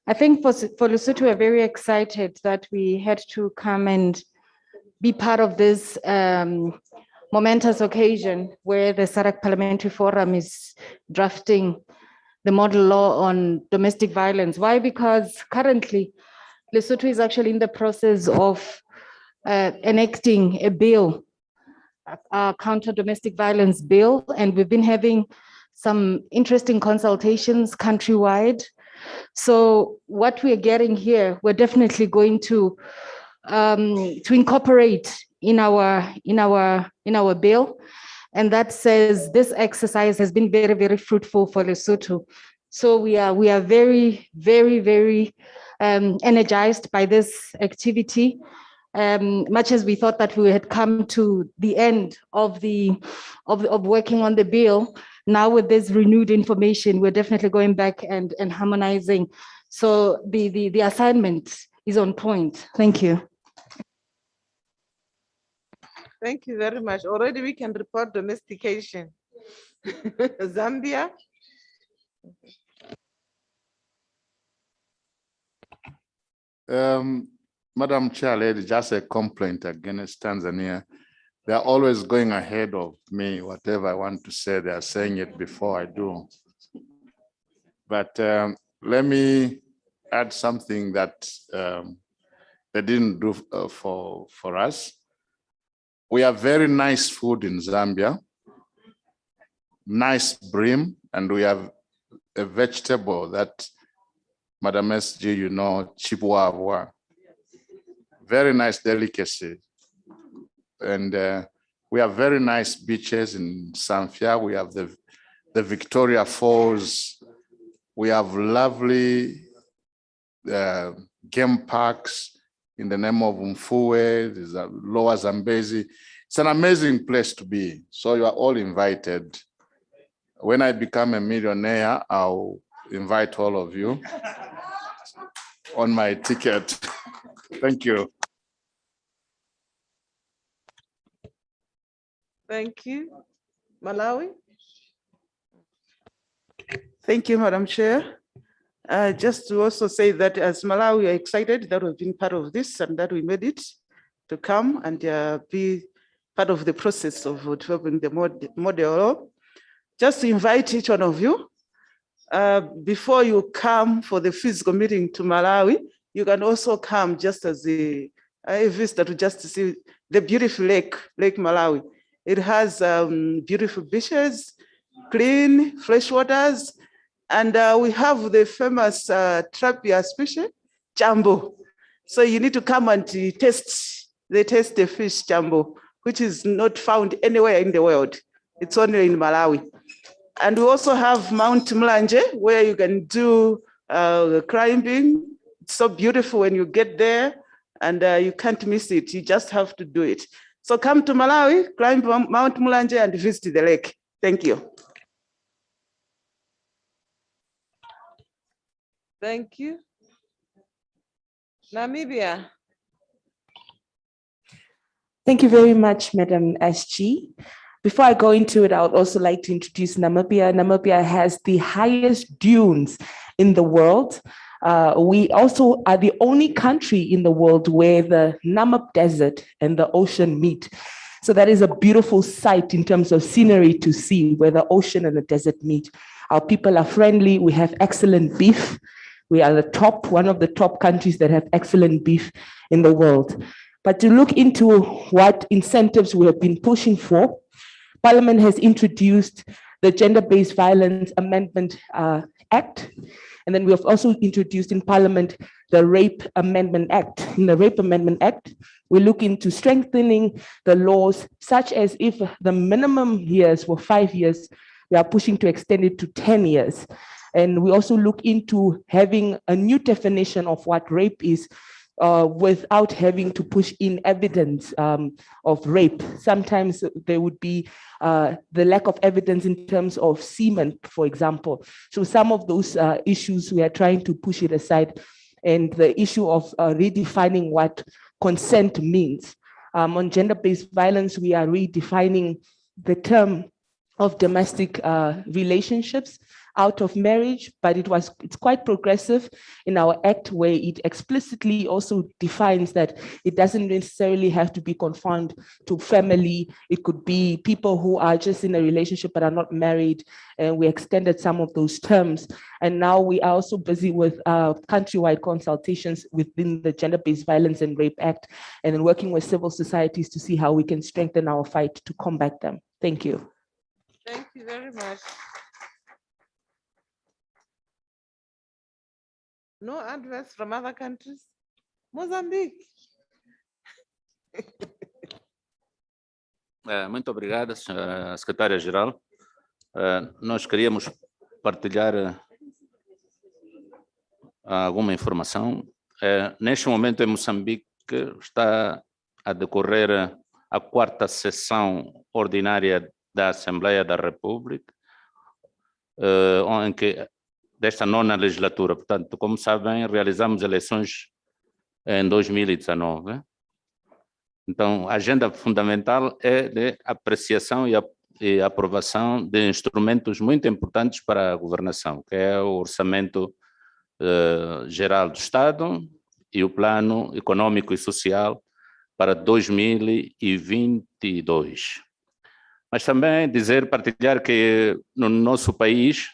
I think for Lesotho, we're very excited that we had to come and be part of this momentous occasion where the SADC Parliamentary Forum is drafting the model law on domestic violence. Why? Because currently, Lesotho is actually in the process of enacting a bill, a counter domestic violence bill, and we've been having some interesting consultations countrywide. So what we're getting here, we're definitely going to incorporate in our bill, and that says this exercise has been very, very fruitful for Lesotho. So we are very, very, very energized by this activity. Much as we thought that we had come to the end of working on the bill, now with this renewed information, we're definitely going back and harmonizing. So the assignment is on point. Thank you. Thank you very much. Already we can report domestication. Zambia. Madam Chair Lady, just a complaint against Tanzania. They are always going ahead of me. Whatever I want to say, they are saying it before I do. But let me add something that they didn't do for us. We have very nice food in Zambia, nice bream, and we have a vegetable that, Madam SG, you know, chibwabwa. Very nice delicacy. And we have very nice beaches in Samfya. We have the Victoria Falls. We have lovely game parks in the name of Mfuwe. There's a Lower Zambezi. It's an amazing place to be. So you are all invited. When I become a millionaire, I'll invite all of you on my ticket. Thank you. Thank you. Malawi. Thank you, Madam Chair. Just to also say that as Malawi, we are excited that we've been part of this and that we made it to come and be part of the process of developing the model law. Just to invite each one of you, before you come for the physical meeting to Malawi, you can also come just as a visitor to just to see the beautiful Lake Malawi. It has beautiful beaches, clean, fresh waters, and we have the famous trapia species, jambo. So you need to come and taste the fish jambo, which is not found anywhere in the world. It's only in Malawi. And we also have Mount Mlanje, where you can do climbing. It's so beautiful when you get there, and you can't miss it. You just have to do it. So come to Malawi, climb Mount Mulanje and visit the lake. Thank you. Thank you. Namibia. Thank you very much, Madam SG. Before I go into it, I would also like to introduce Namibia. Namibia has the highest dunes in the world. We also are the only country in the world where the Namib Desert and the ocean meet. So that is a beautiful sight in terms of scenery to see, where the ocean and the desert meet. Our people are friendly. We have excellent beef. We are one of the top countries that have excellent beef in the world. But to look into what incentives we have been pushing for, Parliament has introduced the Gender-Based Violence Amendment Act. And then we have also introduced in Parliament the Rape Amendment Act. In the Rape Amendment Act, we look into strengthening the laws, such as if the minimum years were 5 years, we are pushing to extend it to 10 years. And we also look into having a new definition of what rape is, without having to push in evidence of rape. Sometimes there would be the lack of evidence in terms of semen, for example. So some of those issues, we are trying to push it aside. And the issue of redefining what consent means. On gender-based violence, we are redefining the term of domestic relationships out of marriage, but it's quite progressive in our act, where it explicitly also defines that it doesn't necessarily have to be confined to family. It could be people who are just in a relationship but are not married, and we extended some of those terms. And now we are also busy with countrywide consultations within the Gender-Based Violence and Rape Act, and then working with civil societies to see how we can strengthen our fight to combat them. Thank you. Thank you very much. No advice from other countries? Mozambique. Muito obrigado, senhora secretária-geral. Nós queríamos partilhar alguma informação. Neste momento, em Moçambique, está a decorrer a 4ª sessão ordinária da Assembleia da República, desta 9ª legislatura. Portanto, como sabem, realizamos eleições em 2019. Então, a agenda fundamental é de apreciação e aprovação de instrumentos muito importantes para a governação, que é o Orçamento Geral do Estado e o Plano Econômico e Social para 2022. Mas também partilhar que no nosso país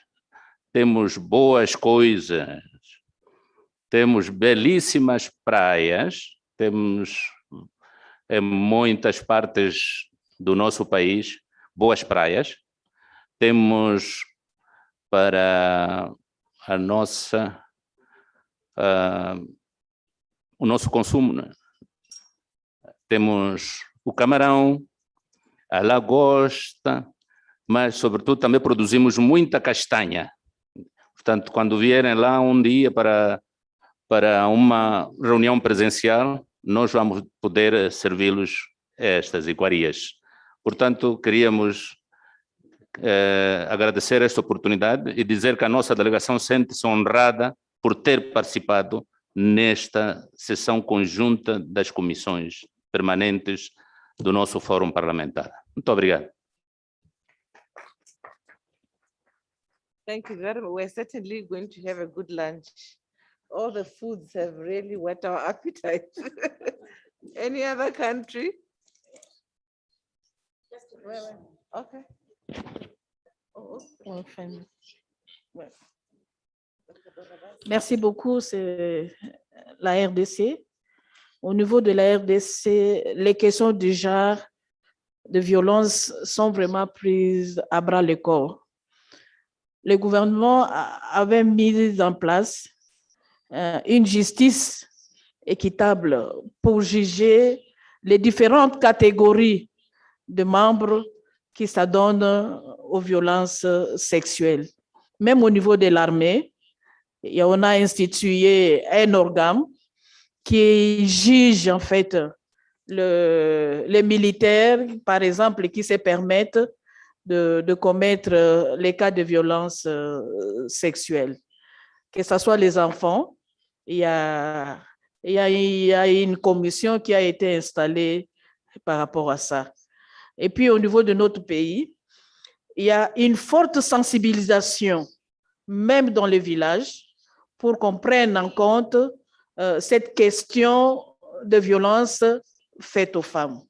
temos boas coisas, temos belíssimas praias, temos em muitas partes do nosso país boas praias, temos para o nosso consumo, né? Temos o camarão, a lagosta, mas sobretudo também produzimos muita castanha. Portanto, quando vierem lá um dia para uma reunião presencial, nós vamos poder servi-los estas iguarias. Portanto, queríamos agradecer esta oportunidade e dizer que a nossa delegação sente-se honrada por ter participado nesta sessão conjunta das comissões permanentes do nosso Fórum Parlamentar. Muito obrigado. Thank you very much. We're certainly going to have a good lunch. All the foods have really whet our appetite. Any other country? Okay. Merci beaucoup, c'est la RDC. Au niveau de la RDC, les questions du genre de violence sont vraiment prises à bras le corps. Le gouvernement avait mis en place une justice équitable pour juger les différentes catégories de membres qui s'adonnent aux violences sexuelles. Même au niveau de l'armée, on a institué un organe qui juge en fait les militaires, par exemple, qui se permettent de commettre les cas de violence sexuelle. Que ce soit les enfants, il y a une commission qui a été installée par rapport à ça. Et puis, au niveau de notre pays, il y a une forte sensibilisation, même dans les villages, pour qu'on prenne en compte cette question de violence faite aux femmes.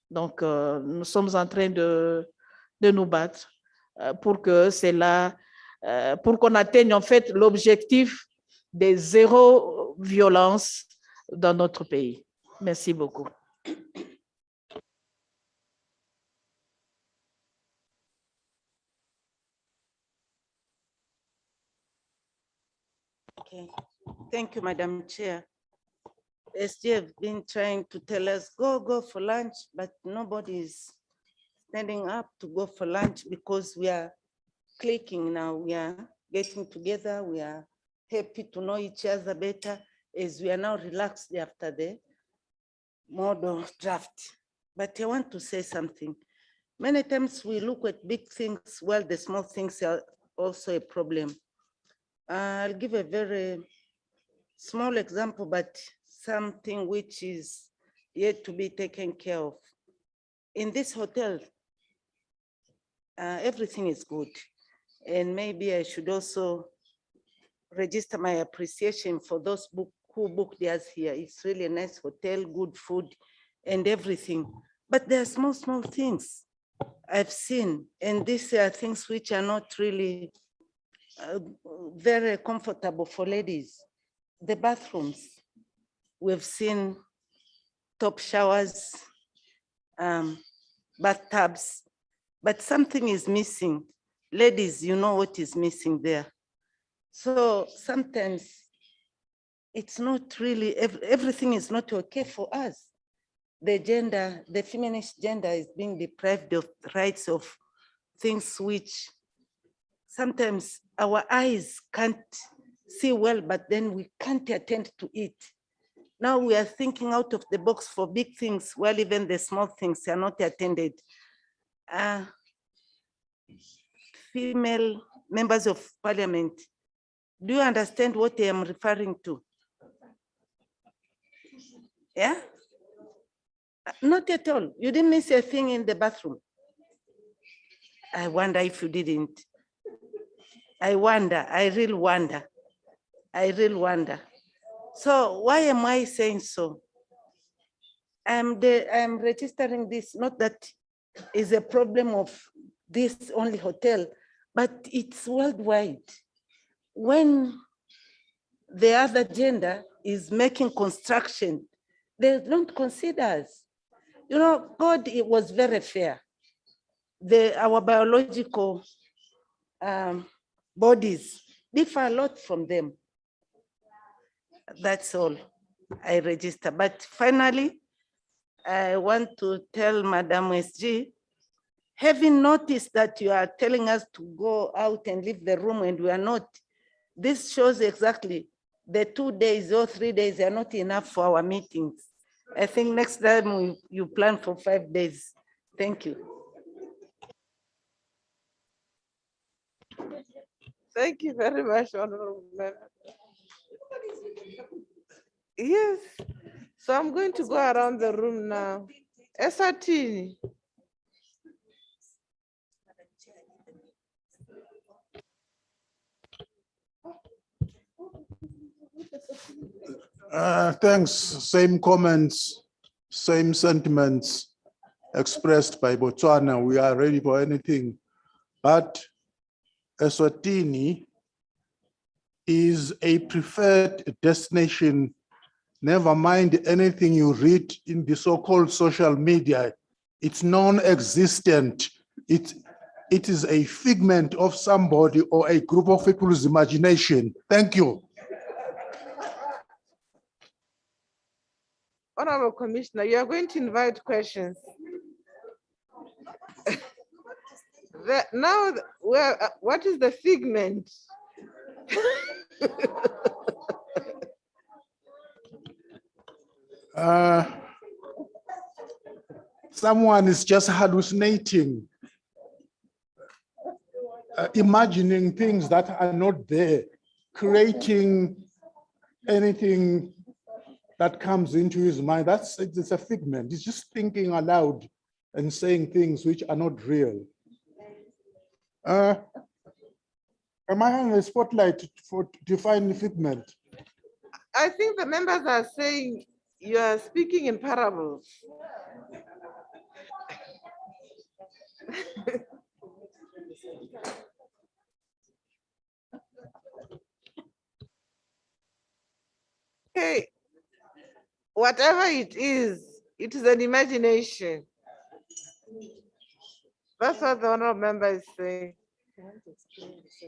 Donc, nous sommes en train de nous battre pour que pour qu'on atteigne en fait l'objectif des zéro violence dans notre pays. Merci beaucoup. Okay, thank you, Madam Chair. SG have been trying to tell us, go for lunch, but nobody is standing up to go for lunch because we are clicking now. We are getting together. We are happy to know each other better as we are now relaxed after the model draft. But I want to say something. Many times we look at big things while the small things are also a problem. I'll give a very small example, but something which is yet to be taken care of. In this hotel, everything is good. And maybe I should also register my appreciation for those who booked us here. It's really a nice hotel, good food and everything. But there are small things I've seen. And these are things which are not really very comfortable for ladies. The bathrooms, we've seen top showers, bathtubs, but something is missing. Ladies, you know what is missing there. So sometimes it's not really, everything is not okay for us. The feminist gender is being deprived of rights of things which sometimes our eyes can't see well, but then we can't attend to it. Now we are thinking out of the box for big things, while even the small things are not attended. Female members of parliament, do you understand what I am referring to? Yeah? Not at all. You didn't miss a thing in the bathroom. I wonder if you didn't. I wonder, I really wonder. I really wonder. So why am I saying so? I'm registering this, not that is a problem of this only hotel, but it's worldwide. When the other gender is making construction, they don't consider us. You know, God, it was very fair. Our biological bodies differ a lot from them. That's all I register. But finally, I want to tell Madam SG, having noticed that you are telling us to go out and leave the room and we are not, this shows exactly the 2 days or 3 days are not enough for our meetings. I think next time you plan for 5 days. Thank you. Thank you very much, Honorable Member. Yes, so I'm going to go around the room now. SRT. Thanks. Same comments, same sentiments expressed by Botswana. We are ready for anything. But Eswatini is a preferred destination. Never mind anything you read in the so-called social media. It's non-existent. It is a figment of somebody or a group of people's imagination. Thank you. Honorable Commissioner, you are going to invite questions. Now, what is the figment? someone is just hallucinating, imagining things that are not there, creating anything that comes into his mind. It's a figment. He's just thinking aloud and saying things which are not real. Am I on the spotlight for define figment? I think the members are saying you are speaking in parables. Okay, whatever it is an imagination. That's what the honorable member is saying.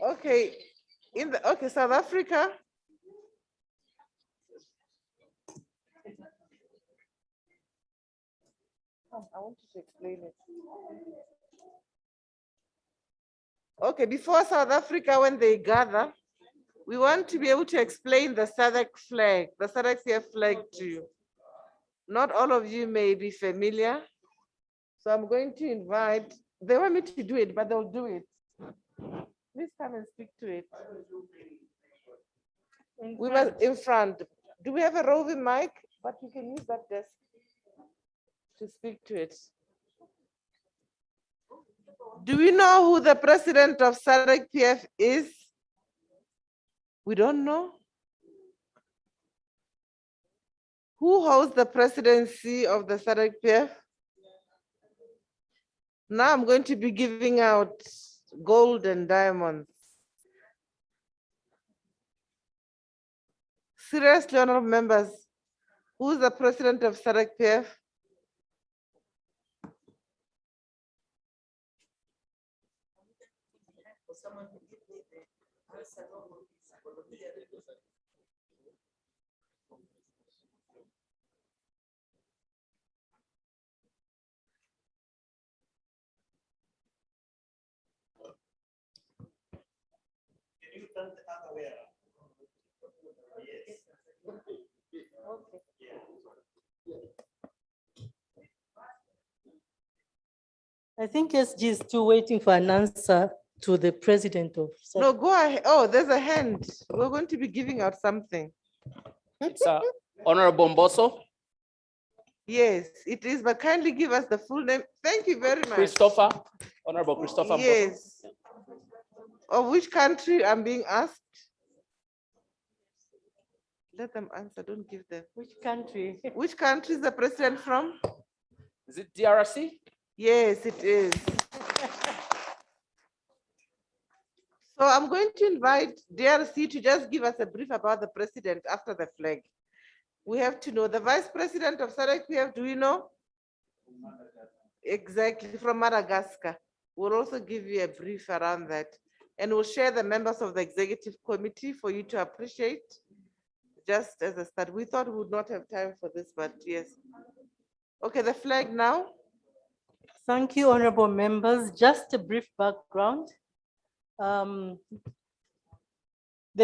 Okay, South Africa. I want you to explain it. Okay, before South Africa, when they gather, we want to be able to explain the SADC flag, the SADC flag to you. Not all of you may be familiar. So I'm going to invite, they want me to do it, but they'll do it. Please come and speak to it. We must in front. Do we have a roving mic? But you can use that desk to speak to it. Do we know who the president of SADC is? We don't know. Who holds the presidency of the SADC? Now I'm going to be giving out gold and diamonds. Seriously, honorable members, who's the president of SADC? I think SG is still waiting for an answer to the president of. No, go ahead. Oh, there's a hand. We're going to be giving out something. It's Honorable Mboso. Yes, it is, but kindly give us the full name. Thank you very much. Christopher, Honorable Christopher Mboso. Yes. Of which country I'm being asked? Let them answer, don't give them. Which country? Which country is the president from? Is it DRC? Yes, it is. So I'm going to invite DRC to just give us a brief about the president after the flag. We have to know the vice president of SADC, do we know? Exactly, from Madagascar. We'll also give you a brief around that. And we'll share the members of the executive committee for you to appreciate. Just as a start, we thought we would not have time for this, but yes. Okay, the flag now. Thank you, honorable members. Just a brief background. The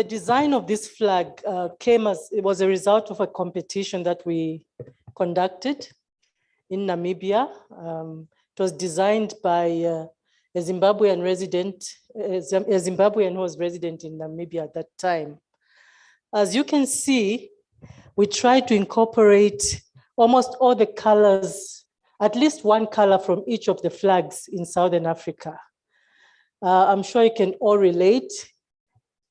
design of this flag it was a result of a competition that we conducted in Namibia. It was designed by a Zimbabwean resident, a Zimbabwean who was resident in Namibia at that time. As you can see, we tried to incorporate almost all the colors, at least one color from each of the flags in Southern Africa. I'm sure you can all relate.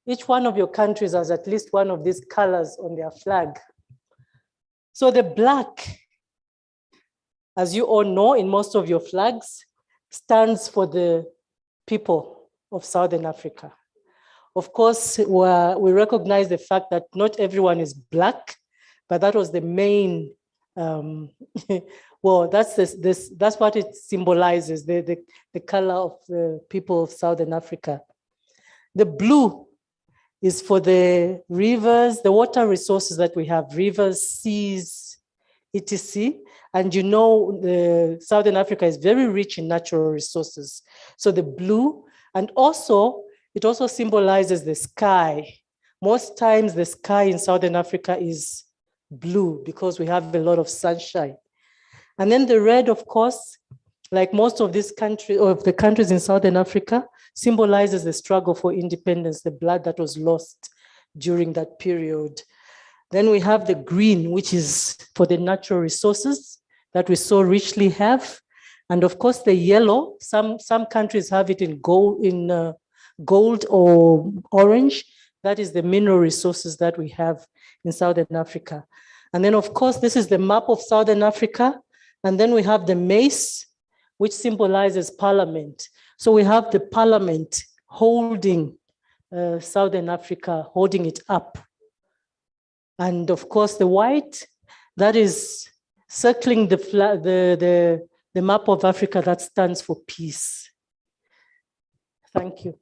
Each one of your countries has at least one of these colors on their flag. So the black, as you all know, in most of your flags, stands for the people of Southern Africa. Of course, we recognize the fact that not everyone is black, but that was the main, well, that's what it symbolizes, the color of the people of Southern Africa. The blue is for the rivers, the water resources that we have, rivers, seas, etc. And you know, Southern Africa is very rich in natural resources. So the blue, and also, it also symbolizes the sky. Most times the sky in Southern Africa is blue because we have a lot of sunshine. And then the red, of course, like most of these countries, or the countries in Southern Africa, symbolizes the struggle for independence, the blood that was lost during that period. Then we have the green, which is for the natural resources that we so richly have. And of course, the yellow, some countries have it in gold or orange. That is the mineral resources that we have in Southern Africa. And then, of course, this is the map of Southern Africa. And then we have the mace, which symbolizes parliament. So we have the parliament holding Southern Africa, holding it up. And of course, the white, that is circling the map of Africa that stands for peace. Thank you.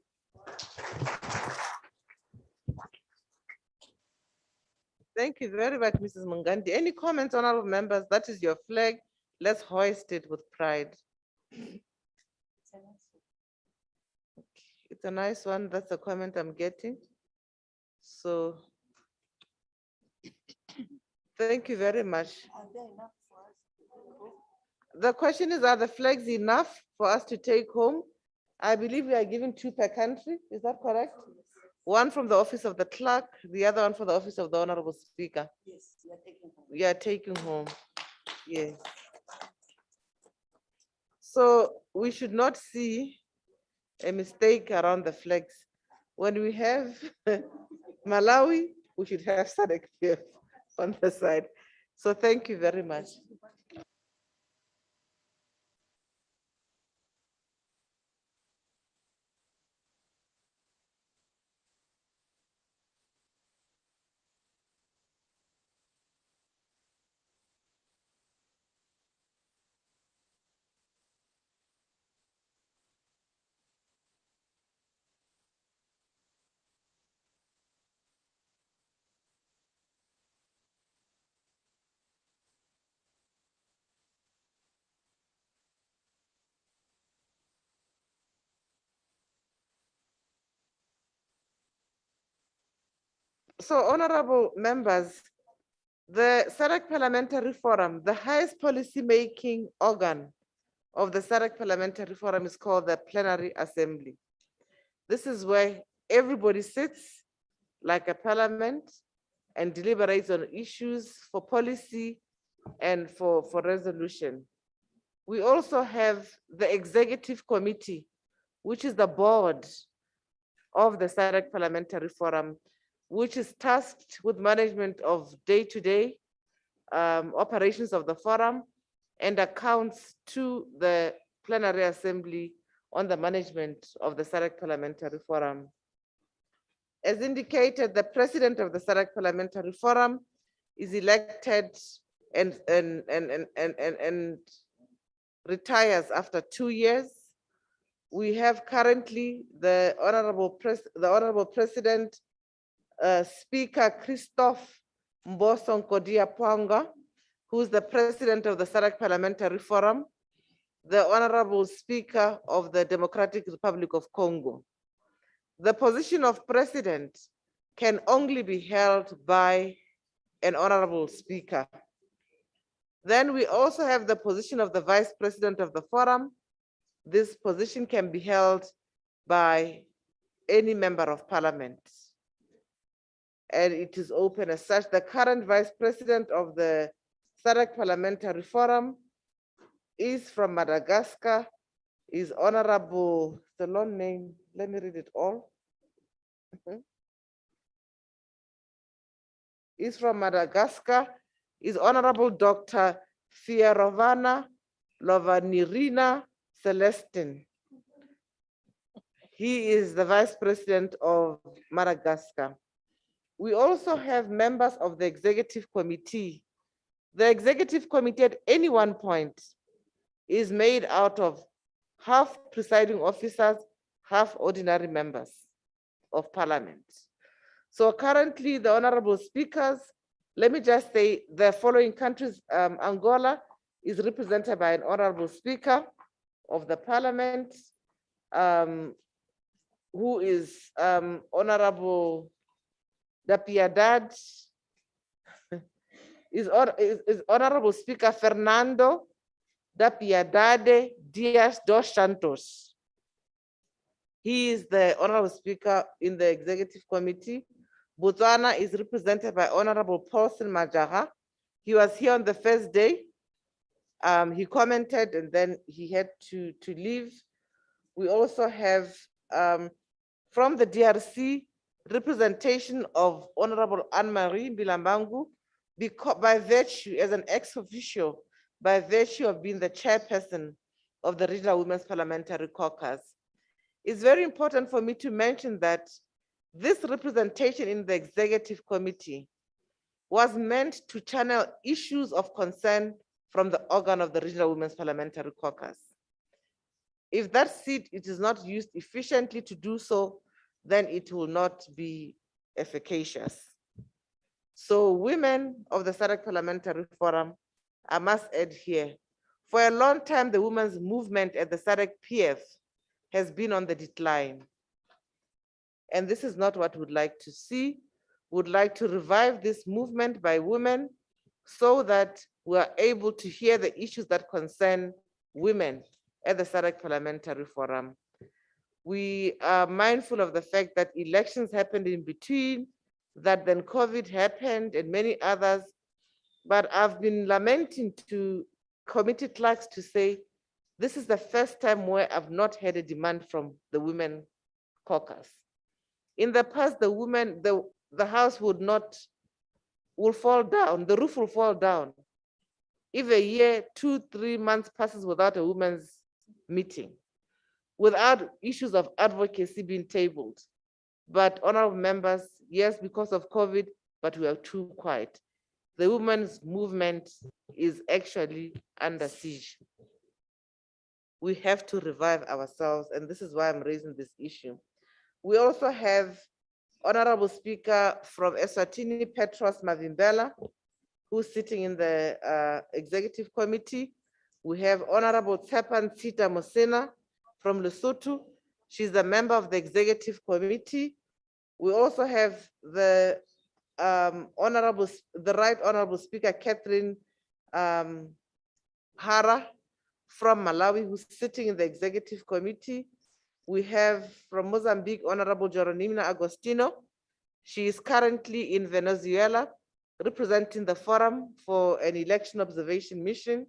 Thank you very much, Mrs. Mungandi. Any comments, honorable members? That is your flag. Let's hoist it with pride. It's a nice one. That's the comment I'm getting. So thank you very much. The question is, are the flags enough for us to take home? I believe we are given 2 per country. Is that correct? One from the office of the clerk, the other one for the office of the honorable speaker. Yes, we are taking home. We are taking home. Yes. So we should not see a mistake around the flags. When we have Malawi, we should have SADC on the side. So thank you very much. So honorable members, the SADC Parliamentary Forum, the highest policy-making organ of the SADC Parliamentary Forum is called the Plenary Assembly. This is where everybody sits like a parliament and deliberates on issues for policy and for resolution. We also have the Executive Committee, which is the board of the SADC Parliamentary Forum, which is tasked with management of day-to-day operations of the forum and accounts to the Plenary Assembly on the management of the SADC Parliamentary Forum. As indicated, the president of the SADC Parliamentary Forum is elected and retires after 2 years. We have currently the Honorable President, Speaker Christophe Mboso Nkodia Pwanga, who is the president of the SADC Parliamentary Forum, the Honorable Speaker of the Democratic Republic of Congo. The position of president can only be held by an honorable speaker. Then we also have the position of the vice president of the forum. This position can be held by any member of parliament. And it is open as such. The current vice president of the SADC Parliamentary Forum is from Madagascar, is Honorable, the long name, let me read it all. Is from Madagascar, is Honorable Dr. Fierovana Lovanirina Celestin. He is the vice president of Madagascar. We also have members of the executive committee. The executive committee at any one point is made out of half presiding officers, half ordinary members of parliament. So currently the honorable speakers, let me just say the following countries. Angola is represented by an honorable speaker of the parliament, who is Honorable Da Piedad, is Honorable Speaker Fernando Dapiadade Dias dos Santos. He is the Honorable Speaker in the Executive Committee. Botswana is represented by Honorable Paulson Majaga. He was here on the first day. He commented and then he had to leave. We also have from the DRC representation of Honorable Anne-Marie Bilambangu, by virtue as an ex officio, by virtue of being the chairperson of the Regional Women's Parliamentary Caucus. It's very important for me to mention that this representation in the Executive Committee was meant to channel issues of concern from the organ of the Regional Women's Parliamentary Caucus. If that seat it is not used efficiently to do so, then it will not be efficacious. So women of the SADC Parliamentary Forum, I must add here, for a long time, the women's movement at the SADC PF has been on the decline. And this is not what we'd like to see. Would like to revive this movement by women so that we are able to hear the issues that concern women at the SADC Parliamentary Forum. We are mindful of the fact that elections happened in between, that then COVID happened and many others, but I've been lamenting to committee clerks to say, this is the first time where I've not had a demand from the women caucus. In the past, the women, the house will fall down, the roof will fall down. If a year, 2-3 months passes without a women's meeting, without issues of advocacy being tabled. But honorable members, yes, because of COVID, but we are too quiet. The women's movement is actually under siege. We have to revive ourselves, and this is why I'm raising this issue. We also have Honorable Speaker from Eswatini, Petros Mavimbela, who's sitting in the Executive Committee. We have Honorable Tsepan Sita Mosena from Lesotho. She's a member of the Executive Committee. We also have the Right Honorable Speaker Catherine Hara from Malawi, who's sitting in the Executive Committee. We have from Mozambique, Honorable Jeronimina Agostino. She is currently in Venezuela, representing the forum for an election observation mission.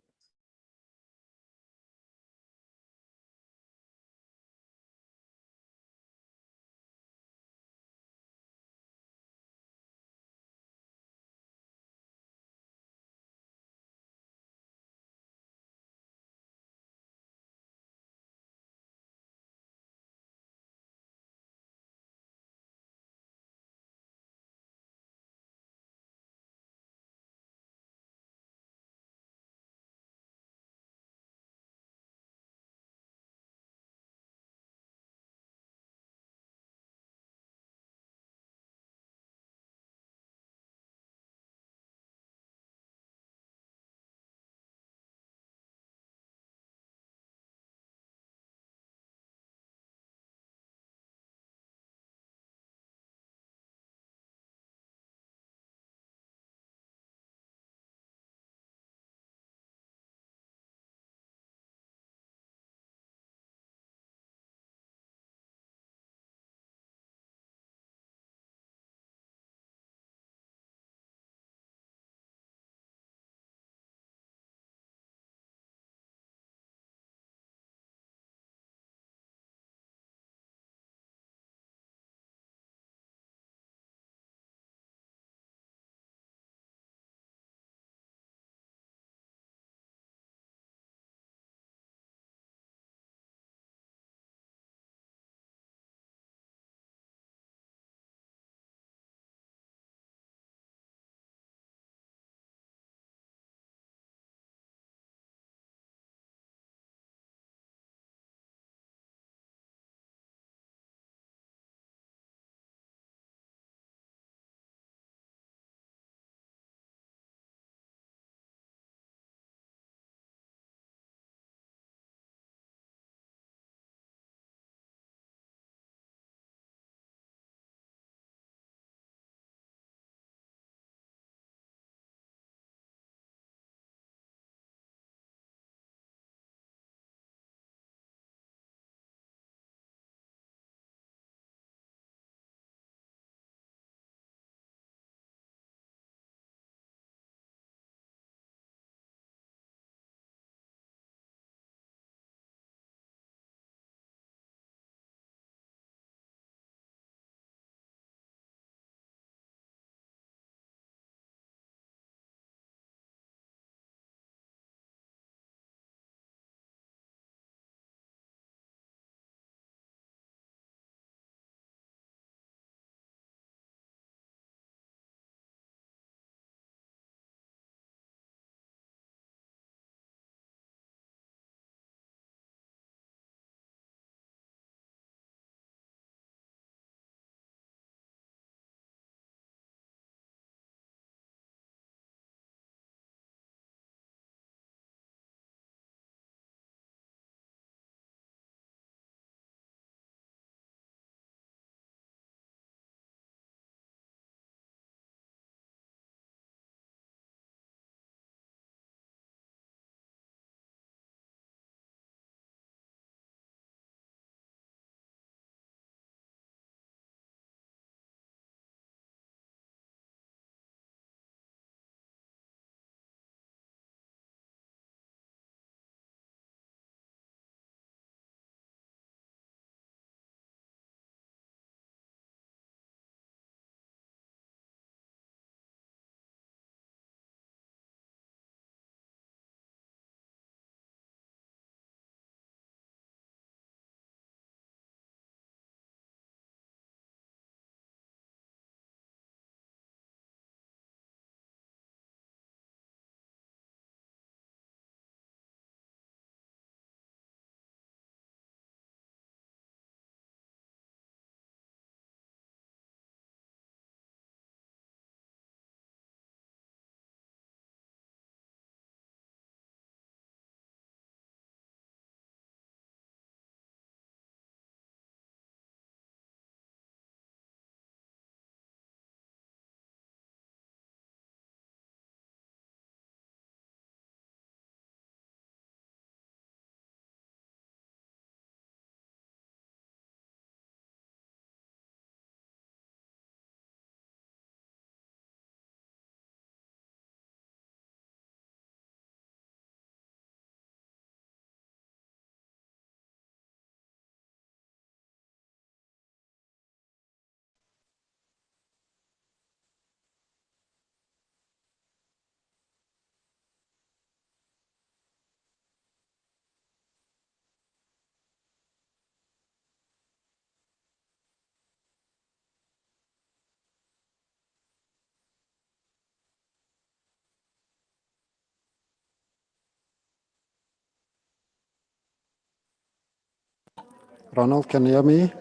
Ronald, can you hear me?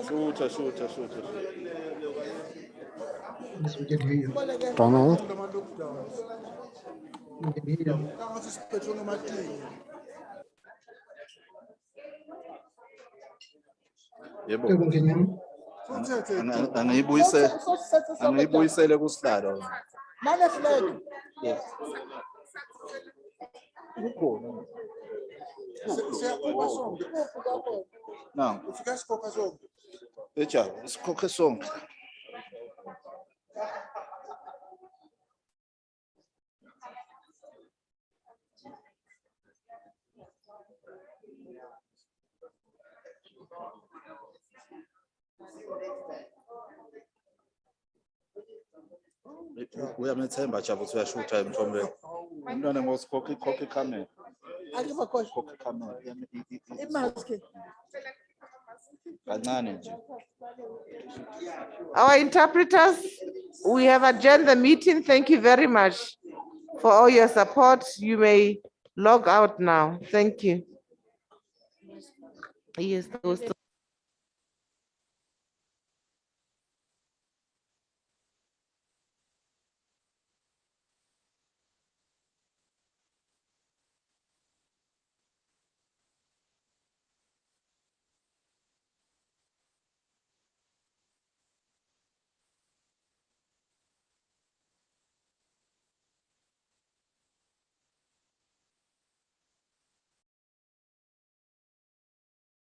Shoot. Yes, we can hear you. Ronald? We can hear you. Yebo. Can you hear me? Angiyibuyisele kusihlalo. Mane flag. Yes. Ukhona. Siyakhokha sonke. Naam. Ufika sikhokha sonke. Echa, isikhokhe sonke. Uyamethemba Jabu ukuthi uyashutha emthombe. Umntwana ngosikhokhe camera. Khokhe camera. Imaski. Kancane nje. Our interpreters, we have adjourned the meeting. Thank you very much for all your support. You may log out now. Thank you. Yes, those